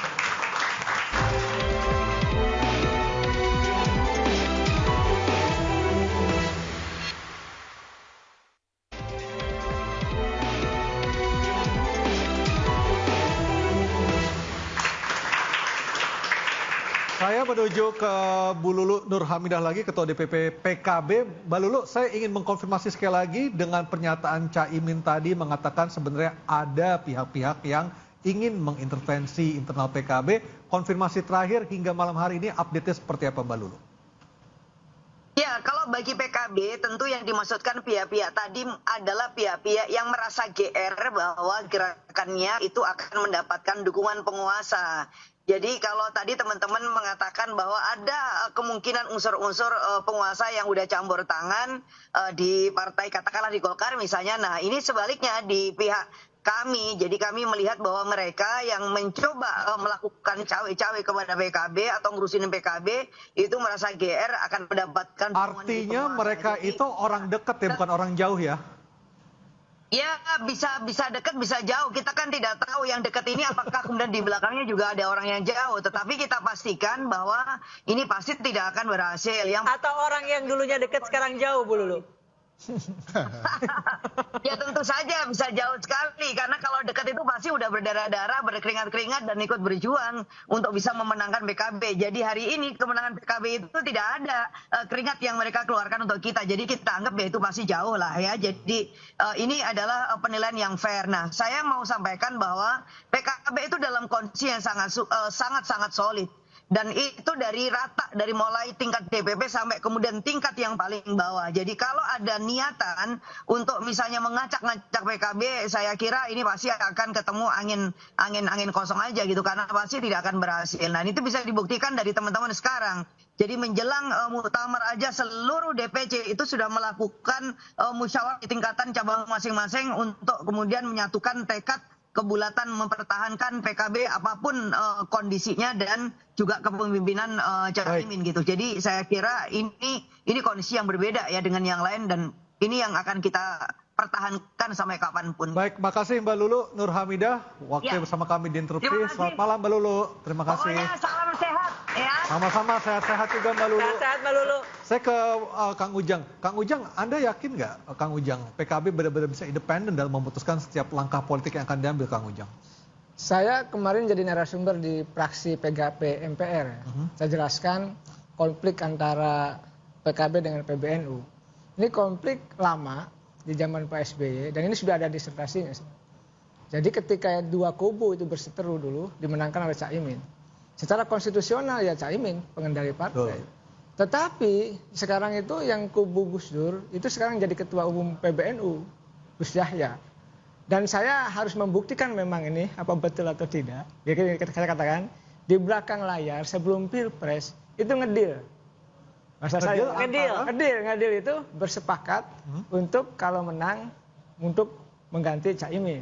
Saya menuju ke Bu Lulu Nur Hamidah lagi, Ketua DPP PKB. Mbak Lulu, saya ingin mengkonfirmasi sekali lagi dengan pernyataan Caimin tadi mengatakan sebenarnya ada pihak-pihak yang ingin mengintervensi internal PKB. Konfirmasi terakhir hingga malam hari ini update-nya seperti apa Mbak Lulu? Ya, kalau kalau bagi PKB tentu yang dimaksudkan pihak-pihak tadi adalah pihak-pihak yang merasa GR bahwa gerakannya itu akan mendapatkan dukungan penguasa. Jadi kalau tadi teman-teman mengatakan bahwa ada kemungkinan unsur-unsur penguasa yang udah campur tangan di partai, katakanlah di Golkar misalnya, nah ini sebaliknya di pihak kami, jadi kami melihat bahwa mereka yang mencoba melakukan cawe-cawe kepada PKB atau ngurusin PKB itu merasa GR akan mendapatkan. Artinya mereka itu orang dekat ya, bukan orang jauh ya? Ya bisa dekat bisa jauh. Kita kan tidak tahu yang dekat ini apakah kemudian di belakangnya juga ada orang yang jauh. Tetapi kita pastikan bahwa ini pasti tidak akan berhasil. Atau orang yang dulunya dekat sekarang jauh, Bu Lulu? Ya tentu saja bisa jauh sekali, karena kalau dekat itu pasti udah berdarah-darah, berkeringat-keringat dan ikut berjuang untuk bisa memenangkan PKB. Jadi hari ini kemenangan PKB itu tidak ada keringat yang mereka keluarkan untuk kita. Jadi kita anggap ya itu pasti jauh lah ya. Jadi ini adalah penilaian yang fair. Nah, saya mau sampaikan bahwa PKB itu dalam kondisi yang sangat solid. Dan itu dari rata, dari mulai tingkat DPP sampai kemudian tingkat yang paling bawah. Jadi kalau ada niatan untuk misalnya mengacak-ngacak PKB, saya kira ini pasti akan ketemu angin kosong aja gitu, karena pasti tidak akan berhasil. Nah, itu bisa dibuktikan dari teman-teman sekarang. Jadi menjelang muktamar aja seluruh DPC itu sudah melakukan musyawarah di tingkatan cabang masing-masing untuk kemudian menyatukan tekad kebulatan mempertahankan PKB apapun kondisinya dan juga kepemimpinan Caimin gitu. Jadi saya kira ini kondisi yang berbeda ya dengan yang lain, dan ini yang akan kita pertahankan sampai kapanpun. Baik, makasih Mbak Lulu Nur Hamidah, waktu bersama kami di Interupsi. Selamat malam Mbak Lulu, terima kasih. Pokoknya salam sehat ya. Sama-sama, sehat-sehat juga Mbak Lulu. Sehat-sehat Mbak Lulu. Saya ke Kang Ujang. Kang Ujang, Anda yakin nggak Kang Ujang PKB benar-benar bisa independen dalam memutuskan setiap langkah politik yang akan diambil, Kang Ujang? Saya kemarin jadi narasumber di fraksi PGP MPR. Saya jelaskan konflik antara PKB dengan PBNU. Ini konflik lama di zaman Pak SBY, dan ini sudah ada disertasinya. Jadi ketika dua kubu itu berseteru dulu, dimenangkan oleh Caimin. Secara konstitusional ya Caimin pengendali partai. Tetapi sekarang itu yang kubu Gus Dur itu sekarang jadi ketua umum PBNU, Gus Yahya. Dan saya harus membuktikan memang ini apa betul atau tidak. Jadi saya katakan di belakang layar sebelum Pilpres itu ngedil. Masa saya ngedil itu bersepakat untuk kalau menang untuk mengganti Caimin.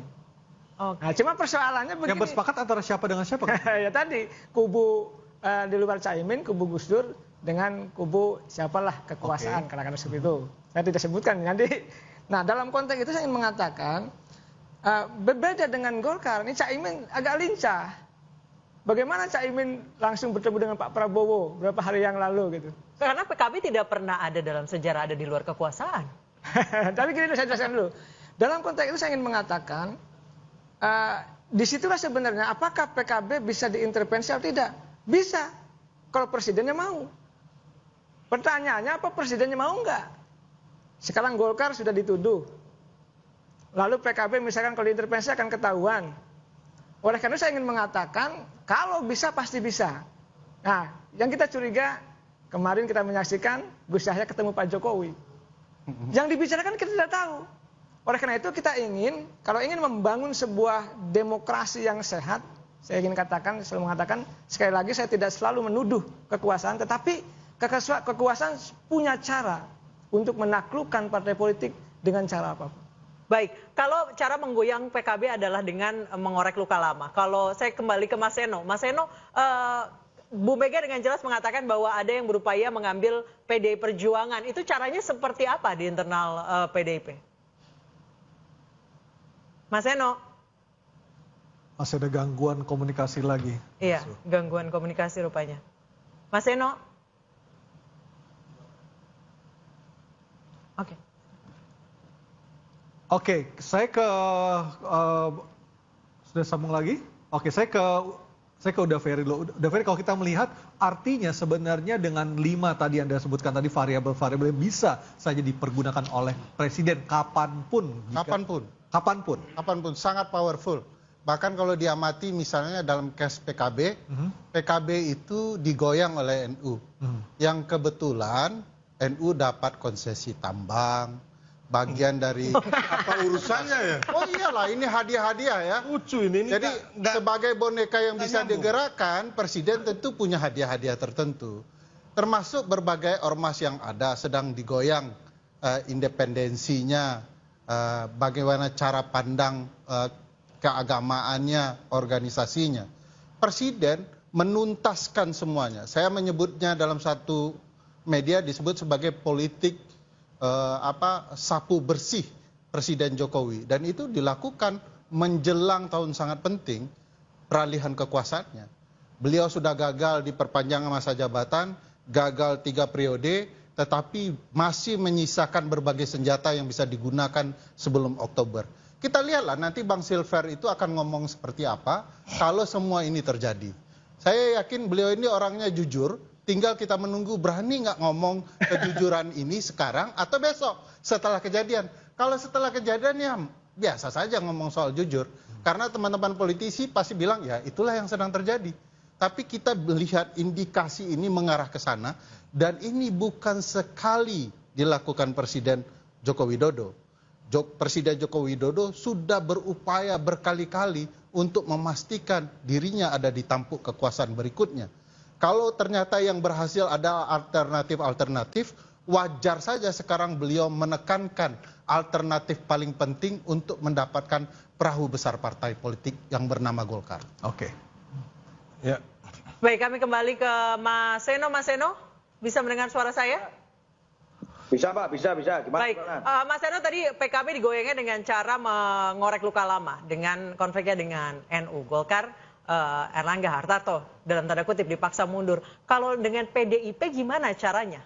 Nah, cuma persoalannya begini. Yang bersepakat antara siapa dengan siapa? Ya tadi kubu di luar Caimin, kubu Gus Dur dengan kubu siapalah kekuasaan, katakan seperti itu. Saya tidak sebutkan nanti. Nah, dalam konteks itu saya ingin mengatakan berbeda dengan Golkar. Ini Caimin agak lincah. Bagaimana Caimin langsung bertemu dengan Pak Prabowo beberapa hari yang lalu gitu. Karena PKB tidak pernah ada dalam sejarah ada di luar kekuasaan. Tapi gini saya jelaskan dulu. Dalam konteks itu saya ingin mengatakan disitulah sebenarnya apakah PKB bisa diintervensi atau tidak? Bisa, kalau presidennya mau. Pertanyaannya apa presidennya mau enggak? Sekarang Golkar sudah dituduh. Lalu PKB misalkan kalau diintervensi akan ketahuan. Oleh karena saya ingin mengatakan kalau bisa pasti bisa. Nah, yang kita curiga kemarin kita menyaksikan Gus Yahya ketemu Pak Jokowi. Yang dibicarakan kita tidak tahu. Oleh karena itu kita ingin, kalau ingin membangun sebuah demokrasi yang sehat, saya ingin selalu mengatakan, sekali lagi saya tidak selalu menuduh kekuasaan, tetapi kekuasaan punya cara untuk menaklukkan partai politik dengan cara apapun. Baik, kalau cara menggoyang PKB adalah dengan mengorek luka lama. Kalau saya kembali ke Mas Seno, Bu Mega dengan jelas mengatakan bahwa ada yang berupaya mengambil PDI Perjuangan. Itu caranya seperti apa di internal PDIP? Mas Seno? Masih ada gangguan komunikasi lagi. Iya, gangguan komunikasi rupanya. Mas Seno? Oke. Oke, saya ke sudah sambung lagi. Oke, saya ke Udaferi dulu. Udaferi, kalau kita melihat artinya sebenarnya dengan 5 tadi Anda sebutkan tadi variabel-variabel yang bisa saja dipergunakan oleh presiden kapanpun. Kapanpun, sangat powerful. Bahkan kalau diamati misalnya dalam case PKB, PKB itu digoyang oleh NU. Yang kebetulan NU dapat konsesi tambang, bagian dari Apa urusannya ya? oh iyalah ini hadiah-hadiah ya. Lucu ini. Jadi sebagai boneka yang bisa digerakkan, presiden tentu punya hadiah-hadiah tertentu. Termasuk berbagai ormas yang ada sedang digoyang independensinya, bagaimana cara pandang keagamaannya, organisasinya. Presiden menuntaskan semuanya. Saya menyebutnya dalam satu media disebut sebagai politik sapu bersih Presiden Jokowi, dan itu dilakukan menjelang tahun sangat penting peralihan kekuasaannya. Beliau sudah gagal di perpanjangan masa jabatan, gagal 3 periode, tetapi masih menyisakan berbagai senjata yang bisa digunakan sebelum Oktober. Kita lihatlah nanti Bang Silver itu akan ngomong seperti apa kalau semua ini terjadi. Saya yakin beliau ini orangnya jujur, tinggal kita menunggu berani nggak ngomong kejujuran ini sekarang atau besok setelah kejadian. Kalau setelah kejadian ya biasa saja ngomong soal jujur. Karena teman-teman politisi pasti bilang ya itulah yang sedang terjadi. Tapi kita melihat indikasi ini mengarah ke sana. Dan ini bukan sekali dilakukan Presiden Joko Widodo. Presiden Joko Widodo sudah berupaya berkali-kali untuk memastikan dirinya ada di tampuk kekuasaan berikutnya. Kalau ternyata yang berhasil ada alternatif-alternatif, wajar saja sekarang beliau menekankan alternatif paling penting untuk mendapatkan perahu besar partai politik yang bernama Golkar. Oke. Ya. Baik, kami kembali ke Mas Seno. Mas Seno, bisa mendengar suara saya? Bisa Pak, bisa. Gimana? Baik, Mas Seno tadi PKB digoyangnya dengan cara mengorek luka lama dengan konfliknya dengan NU. Golkar, Erlangga Hartarto dalam tanda kutip dipaksa mundur. Kalau dengan PDIP gimana caranya?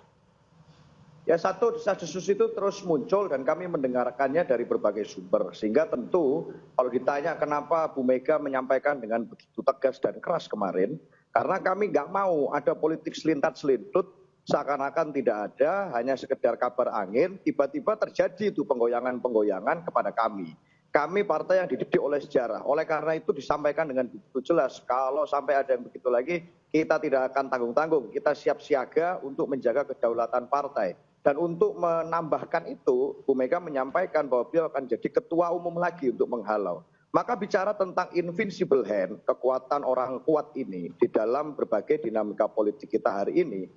Ya satu desas-desus itu terus muncul dan kami mendengarkannya dari berbagai sumber. Sehingga tentu kalau ditanya kenapa Bu Mega menyampaikan dengan begitu tegas dan keras kemarin, karena kami nggak mau ada politik selintat-selintut, seakan-akan tidak ada, hanya sekedar kabar angin, tiba-tiba terjadi itu penggoyangan-penggoyangan kepada kami. Kami partai yang dididik oleh sejarah, oleh karena itu disampaikan dengan begitu jelas, kalau sampai ada yang begitu lagi, kita tidak akan tanggung-tanggung, kita siap siaga untuk menjaga kedaulatan partai. Dan untuk menambahkan itu, Bu Mega menyampaikan bahwa beliau akan jadi ketua umum lagi untuk menghalau. Maka bicara tentang invincible hand, kekuatan orang kuat ini di dalam berbagai dinamika politik kita hari ini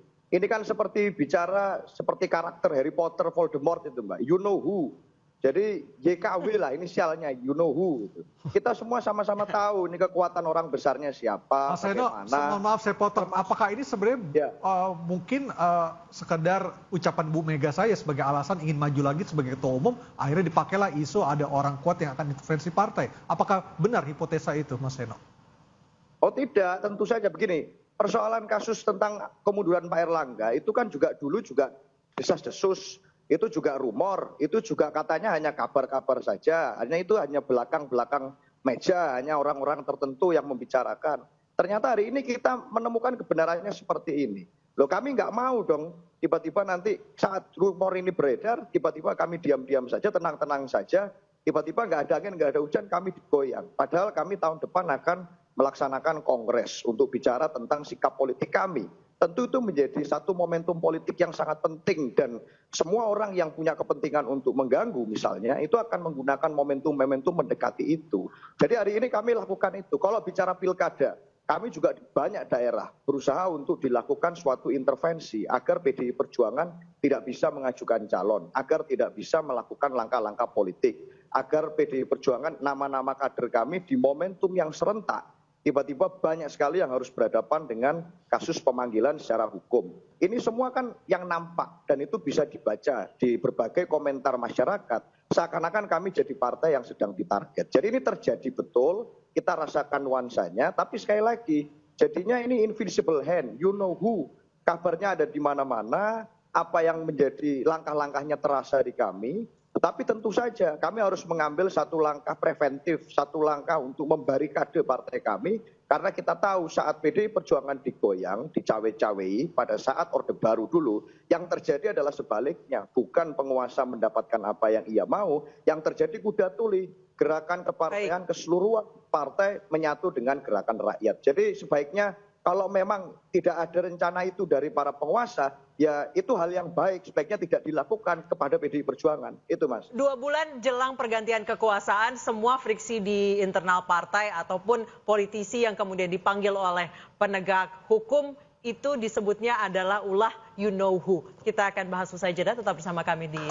kan seperti bicara seperti karakter Harry Potter Voldemort itu Mbak, you know who. Jadi YKW lah inisialnya, you know who. Kita semua sama-sama tahu ini kekuatan orang besarnya siapa. Mas Seno, mohon maaf saya potong. Apakah ini sebenarnya mungkin sekedar ucapan Bu Mega saya sebagai alasan ingin maju lagi sebagai ketua umum, akhirnya dipakailah isu ada orang kuat yang akan intervensi partai. Apakah benar hipotesa itu, Mas Seno? Oh tidak, tentu saja begini. Persoalan kasus tentang kemunduran Pak Erlangga itu kan juga dulu juga desas-desus. Itu juga rumor, itu juga katanya hanya kabar-kabar saja. Itu hanya belakang-belakang meja, hanya orang-orang tertentu yang membicarakan. Ternyata hari ini kita menemukan kebenarannya seperti ini. Loh kami nggak mau dong, tiba-tiba nanti saat rumor ini beredar, tiba-tiba kami diam-diam saja, tenang-tenang saja, tiba-tiba nggak ada angin, nggak ada hujan, kami digoyang. Padahal kami tahun depan akan melaksanakan kongres untuk bicara tentang sikap politik kami. Tentu itu menjadi satu momentum politik yang sangat penting dan semua orang yang punya kepentingan untuk mengganggu misalnya itu akan menggunakan momentum-momentum mendekati itu. Jadi hari ini kami lakukan itu. Kalau bicara pilkada, kami juga di banyak daerah berusaha untuk dilakukan suatu intervensi agar PDI Perjuangan tidak bisa mengajukan calon, agar tidak bisa melakukan langkah-langkah politik, agar PDI Perjuangan nama-nama kader kami di momentum yang serentak tiba-tiba banyak sekali yang harus berhadapan dengan kasus pemanggilan secara hukum. Ini semua kan yang nampak dan itu bisa dibaca di berbagai komentar masyarakat. Seakan-akan kami jadi partai yang sedang ditarget. Jadi ini terjadi betul, kita rasakan nuansanya, tapi sekali lagi jadinya ini invisible hand, you know who. Kabarnya ada di mana-mana, apa yang menjadi langkah-langkahnya terasa di kami. Tetapi tentu saja kami harus mengambil satu langkah preventif, satu langkah untuk membarikade partai kami. Karena kita tahu saat PDI Perjuangan digoyang, dicawe-cawei pada saat Orde Baru dulu, yang terjadi adalah sebaliknya. Bukan penguasa mendapatkan apa yang ia mau, yang terjadi kuda tuli. Gerakan kepartaian keseluruhan partai menyatu dengan gerakan rakyat. Jadi sebaiknya Kalau memang tidak ada rencana itu dari para penguasa, ya itu hal yang baik, sebaiknya tidak dilakukan kepada PDI Perjuangan. Itu, Mas. 2 bulan jelang pergantian kekuasaan, semua friksi di internal partai ataupun politisi yang kemudian dipanggil oleh penegak hukum, itu disebutnya adalah ulah you know who. Kita akan bahas usai jeda, tetap bersama kami di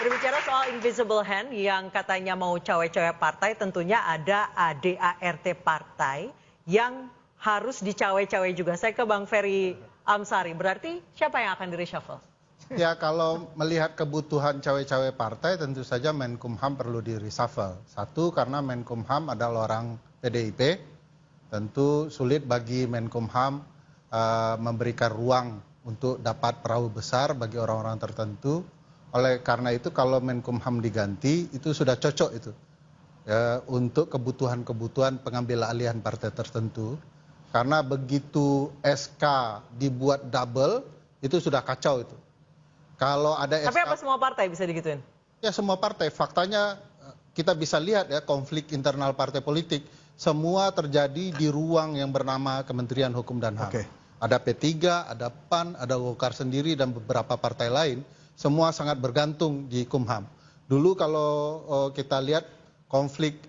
Berbicara soal invisible hand yang katanya mau cawe-cawe partai, tentunya ada ADART partai yang harus dicawe-cawe juga. Saya ke Bang Ferry Amsari, berarti siapa yang akan di-reshuffle? Ya, kalau melihat kebutuhan cawe-cawe partai, tentu saja Menkumham perlu di-reshuffle. Satu, karena Menkumham adalah orang PDIP, tentu sulit bagi Menkumham memberikan ruang untuk dapat perahu besar bagi orang-orang tertentu. Oleh karena itu kalau Menkumham diganti itu sudah cocok itu ya, untuk kebutuhan-kebutuhan pengambil alihan partai tertentu. Karena begitu SK dibuat double itu sudah kacau itu. Kalau ada SK. Tapi apa semua partai bisa digituin? Ya semua partai. Faktanya kita bisa lihat ya konflik internal partai politik semua terjadi di ruang yang bernama Kementerian Hukum dan HAM. Ada P3, ada PAN, ada Golkar sendiri dan beberapa partai lain. Semua sangat bergantung di Kumham. Dulu kalau kita lihat konflik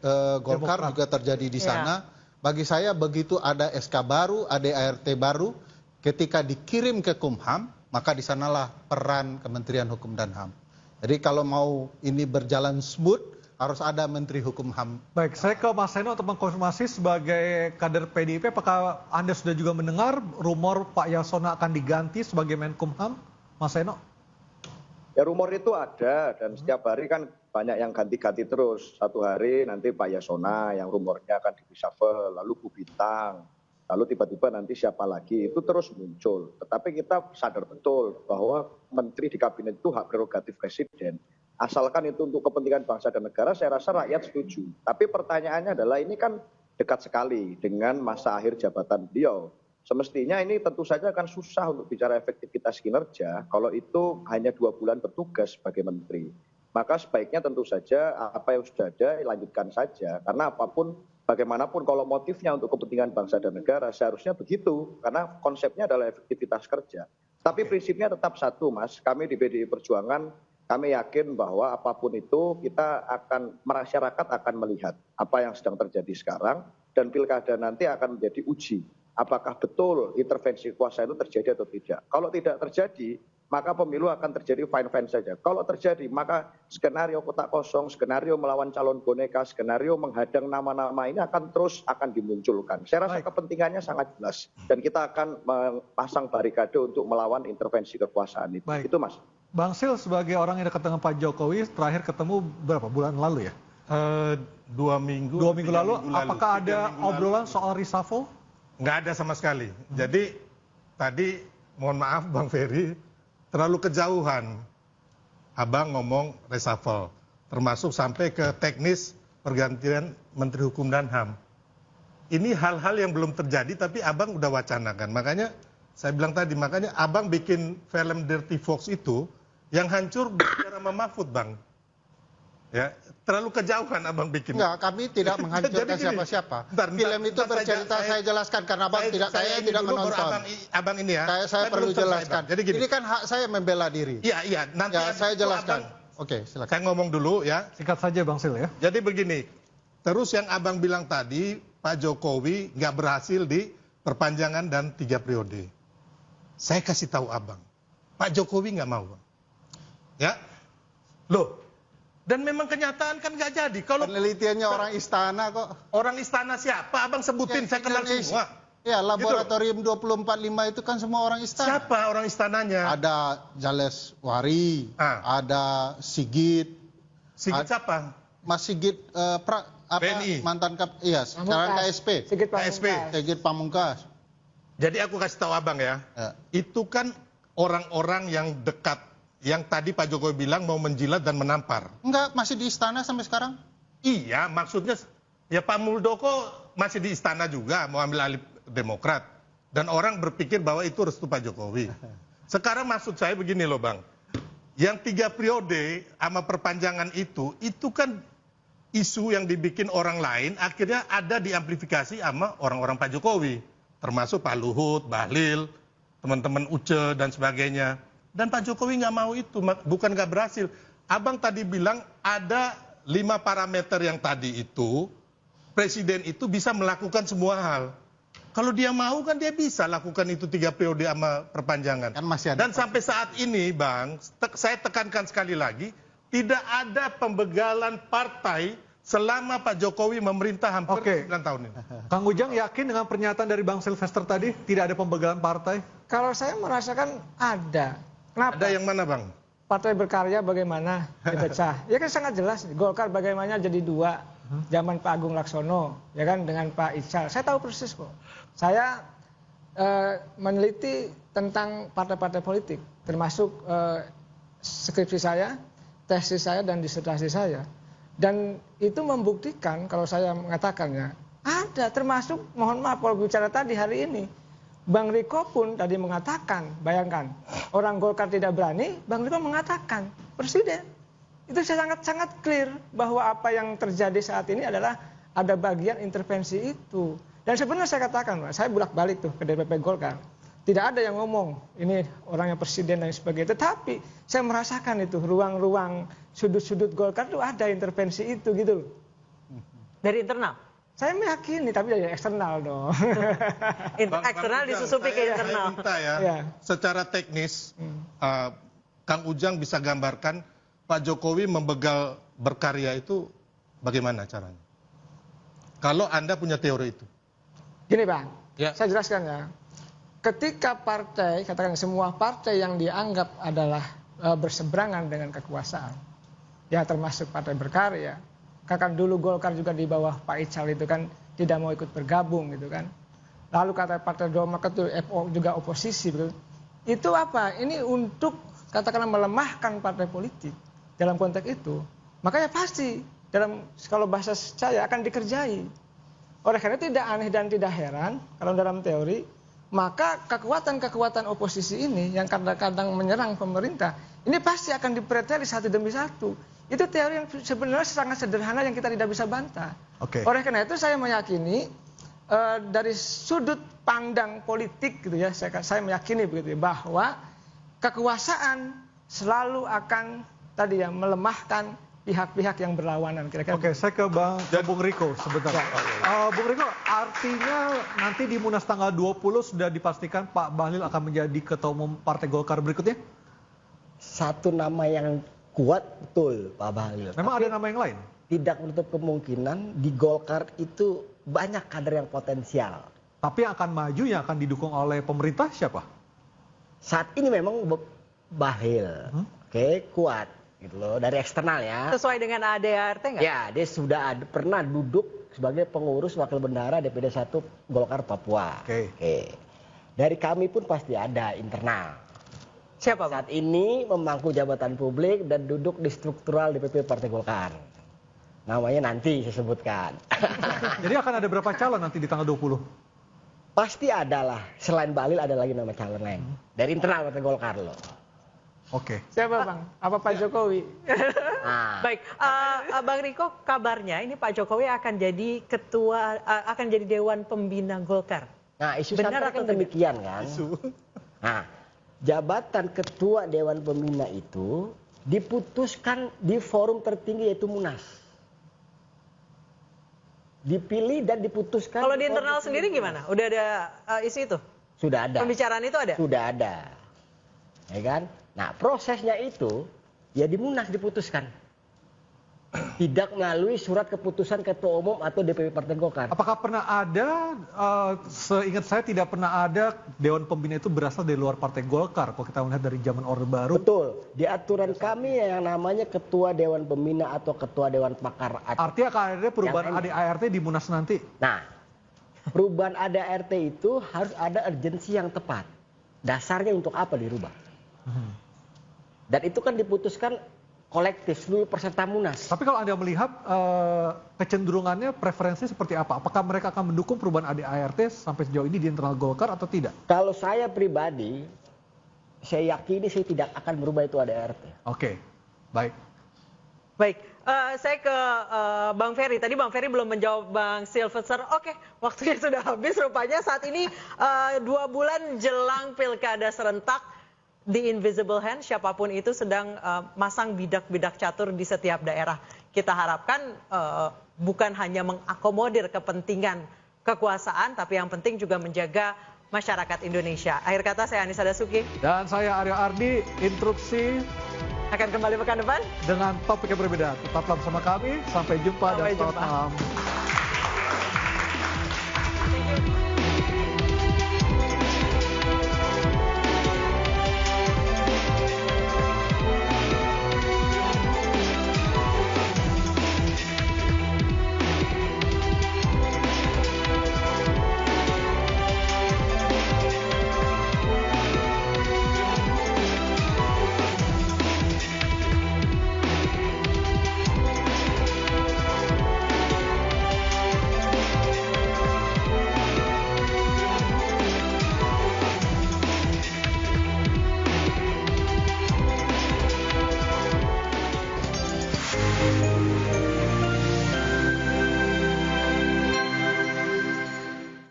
Golkar juga terjadi di sana. Bagi saya begitu ada SK baru, ada ART baru, ketika dikirim ke Kumham, maka di sanalah peran Kementerian Hukum dan HAM. Jadi kalau mau ini berjalan smooth, harus ada Menteri Hukum HAM. Baik, saya ke Mas Seno untuk mengkonfirmasi sebagai kader PDIP, apakah Anda sudah juga mendengar rumor Pak Yasona akan diganti sebagai Menkumham, Mas Seno? Ya rumor itu ada dan setiap hari kan banyak yang ganti-ganti terus. Satu hari nanti Pak Yasona yang rumornya akan di-reshuffle, lalu Bu Bintang, lalu tiba-tiba nanti siapa lagi, itu terus muncul. Tetapi kita sadar betul bahwa menteri di kabinet itu hak prerogatif presiden. Asalkan itu untuk kepentingan bangsa dan negara, saya rasa rakyat setuju. Tapi pertanyaannya adalah ini kan dekat sekali dengan masa akhir jabatan beliau. Semestinya ini tentu saja akan susah untuk bicara efektivitas kinerja kalau itu hanya 2 bulan bertugas sebagai menteri. Maka sebaiknya tentu saja apa yang sudah ada lanjutkan saja. Karena apapun, bagaimanapun kalau motifnya untuk kepentingan bangsa dan negara seharusnya begitu. Karena konsepnya adalah efektivitas kerja. Tapi prinsipnya tetap satu, Mas. Kami di PDI Perjuangan, kami yakin bahwa apapun itu masyarakat akan melihat apa yang sedang terjadi sekarang. Dan pilkada nanti akan menjadi uji. Apakah betul intervensi kuasa itu terjadi atau tidak. Kalau tidak terjadi, maka pemilu akan terjadi fine-fine saja. Kalau terjadi, maka skenario kotak kosong, skenario melawan calon boneka, skenario menghadang nama-nama ini akan dimunculkan. Saya rasa kepentingannya sangat jelas. Dan kita akan memasang barikade untuk melawan intervensi kekuasaan itu. Baik. Itu, Mas. Bang Sil, sebagai orang yang dekat dengan Pak Jokowi, terakhir ketemu berapa bulan lalu ya? 2 minggu. 2 minggu lalu, apakah ada obrolan soal reshuffle? Nggak ada sama sekali. Jadi tadi mohon maaf Bang Ferry, terlalu kejauhan. Abang ngomong reshuffle, termasuk sampai ke teknis pergantian Menteri Hukum dan HAM. Ini hal-hal yang belum terjadi tapi Abang udah wacanakan. Makanya saya bilang tadi, makanya Abang bikin film Dirty Fox itu yang hancur bicara sama Mahfud, Bang. Ya, terlalu kejauhan Abang bikin. Enggak, kami tidak menghancurkan siapa-siapa. Film itu bercerita, saya jelaskan karena Abang saya tidak menonton. Abang ini ya. Saya perlu jelaskan. Jadi gini. Ini kan hak saya membela diri. Iya, nanti ya, saya jelaskan. Oke, silakan. Saya ngomong dulu ya. Singkat saja Bang Sil ya. Jadi begini, terus yang Abang bilang tadi, Pak Jokowi nggak berhasil di perpanjangan dan 3 periode. Saya kasih tahu Abang, Pak Jokowi nggak mau, Bang. Ya, loh. Dan memang kenyataan kan nggak jadi. Kalau penelitiannya orang istana kok. Orang istana siapa? Abang sebutin, saya kenal semua. Ya, laboratorium 245 itu kan semua orang istana. Siapa orang istananya? Ada Jales Wari, ada Sigit. Sigit siapa? Mas Sigit PNI. Mantan sekarang KSP. Sigit Pamungkas. Jadi aku kasih tahu Abang ya. Itu kan orang-orang yang dekat. Yang tadi Pak Jokowi bilang mau menjilat dan menampar. Enggak, masih di istana sampai sekarang? Iya, maksudnya ya Pak Muldoko masih di istana juga mau ambil alih Demokrat. Dan orang berpikir bahwa itu restu Pak Jokowi. Sekarang maksud saya begini loh Bang. Yang 3 periode sama perpanjangan itu kan isu yang dibikin orang lain akhirnya ada diamplifikasi sama orang-orang Pak Jokowi. Termasuk Pak Luhut, Bahlil, teman-teman Uce dan sebagainya. Dan Pak Jokowi nggak mau itu, bukan nggak berhasil. Abang tadi bilang ada 5 parameter yang tadi itu, presiden itu bisa melakukan semua hal. Kalau dia mau kan dia bisa lakukan itu 3 periode sama perpanjangan. Kan masih ada. Dan sampai saat ini Bang, saya tekankan sekali lagi, tidak ada pembegalan partai selama Pak Jokowi memerintah hampir 9 tahun ini. Kang Ujang yakin dengan pernyataan dari Bang Silvester tadi tidak ada pembegalan partai? Kalau saya merasakan ada. Kenapa? Ada yang mana Bang? Partai berkarya bagaimana dipecah. Ya kan sangat jelas. Golkar bagaimana jadi 2. Zaman Pak Agung Laksono, ya kan, dengan Pak Ical. Saya tahu persis kok. Saya meneliti tentang partai-partai politik, termasuk skripsi saya, tesis saya, dan disertasi saya. Dan itu membuktikan kalau saya mengatakannya, ada termasuk, mohon maaf kalau bicara tadi hari ini, Bang Riko pun tadi mengatakan, bayangkan, orang Golkar tidak berani, Bang Riko mengatakan, Presiden. Itu sangat-sangat clear bahwa apa yang terjadi saat ini adalah ada bagian intervensi itu. Dan sebenarnya saya katakan, saya bolak-balik tuh ke DPP Golkar. Tidak ada yang ngomong, ini orangnya presiden dan sebagainya. Tetapi saya merasakan itu, ruang-ruang sudut-sudut Golkar itu ada intervensi itu gitu loh. Dari internal? Saya meyakini, tapi dari eksternal dong. Eksternal disusupi ke internal. Minta ya, secara teknis, Kang Ujang bisa gambarkan Pak Jokowi membegal berkarya itu bagaimana caranya? Kalau Anda punya teori itu. Gini Bang, saya jelaskan ya. Ketika partai, katakan semua partai yang dianggap adalah berseberangan dengan kekuasaan, ya termasuk partai berkarya, kan dulu Golkar juga di bawah Pak Ical itu kan tidak mau ikut bergabung gitu kan. Lalu kata partai Demokrat itu juga oposisi gitu. Itu apa? Ini untuk katakanlah melemahkan partai politik dalam konteks itu. Makanya pasti dalam kalau bahasa saya akan dikerjai. Oleh karena itu tidak aneh dan tidak heran kalau dalam teori, maka kekuatan-kekuatan oposisi ini yang kadang-kadang menyerang pemerintah, ini pasti akan dipreteli satu demi satu. Itu teori yang sebenarnya sangat sederhana yang kita tidak bisa bantah. Oleh karena itu saya meyakini dari sudut pandang politik gitu ya, saya meyakini begitu ya, bahwa kekuasaan selalu akan tadi ya melemahkan pihak-pihak yang berlawanan kira-kira. Oke, saya ke Bung Riko sebentar. Bung Riko, artinya nanti di Munas tanggal 20 sudah dipastikan Pak Bahlil akan menjadi Ketua Umum Partai Golkar berikutnya? Satu nama yang kuat betul Pak Bahlil. Memang ada nama yang lain? Tidak menutup kemungkinan di Golkar itu banyak kader yang potensial. Tapi yang akan maju, yang akan didukung oleh pemerintah siapa? Saat ini memang Bahlil, kuat. Gitu loh, dari eksternal ya. Sesuai dengan ADART nggak? Ya, dia sudah pernah duduk sebagai pengurus wakil bendahara DPD 1 Golkar Papua. Dari kami pun pasti ada internal. Siapa saat ini memangku jabatan publik dan duduk di struktural DPP Partai Golkar. Namanya nanti saya sebutkan. Jadi akan ada berapa calon nanti di tanggal 20? Pasti ada lah. Selain Bahlil ada lagi nama calon lain. Dari internal Partai Golkar loh. Siapa Bang? Apa Pak Jokowi? Baik, Bang Riko, kabarnya ini Pak Jokowi akan jadi akan jadi Dewan Pembina Golkar. Nah, isu benar atau demikian kan? Nah, jabatan Ketua Dewan Pembina itu diputuskan di forum tertinggi yaitu Munas. Dipilih dan diputuskan. Kalau di internal sendiri gimana? Udah ada isu itu? Sudah ada. Pembicaraan itu ada? Sudah ada. Ya kan? Nah, prosesnya itu ya di Munas diputuskan. Tidak melalui surat keputusan Ketua Umum atau DPP Partai Golkar. Apakah pernah ada, seingat saya tidak pernah ada Dewan Pembina itu berasal dari luar Partai Golkar. Kalau kita melihat dari zaman Orde Baru. Betul. Di aturan kami yang namanya Ketua Dewan Pembina atau Ketua Dewan Pakar. Artinya akan ada perubahan ADART di Munas nanti? Nah, perubahan ADART itu harus ada urgensi yang tepat. Dasarnya untuk apa dirubah? Dan itu kan diputuskan kolektif seluruh peserta Munas. Tapi kalau Anda melihat kecenderungannya preferensi seperti apa? Apakah mereka akan mendukung perubahan ADART sampai sejauh ini di internal Golkar atau tidak? Kalau saya pribadi, saya yakini saya tidak akan berubah itu ADART. Oke, baik. Baik, saya ke Bang Ferry. Tadi Bang Ferry belum menjawab Bang Sylvester. Oke, waktunya sudah habis rupanya. Saat ini 2 bulan jelang pilkada serentak, The Invisible Hand, siapapun itu sedang masang bidak-bidak catur di setiap daerah. Kita harapkan bukan hanya mengakomodir kepentingan kekuasaan, tapi yang penting juga menjaga masyarakat Indonesia. Akhir kata saya Anissa Dasuki. Dan saya Aryo Ardi, Interupsi akan kembali pekan depan dengan topik yang berbeda. Tetaplah bersama kami, sampai jumpa dan selamat malam.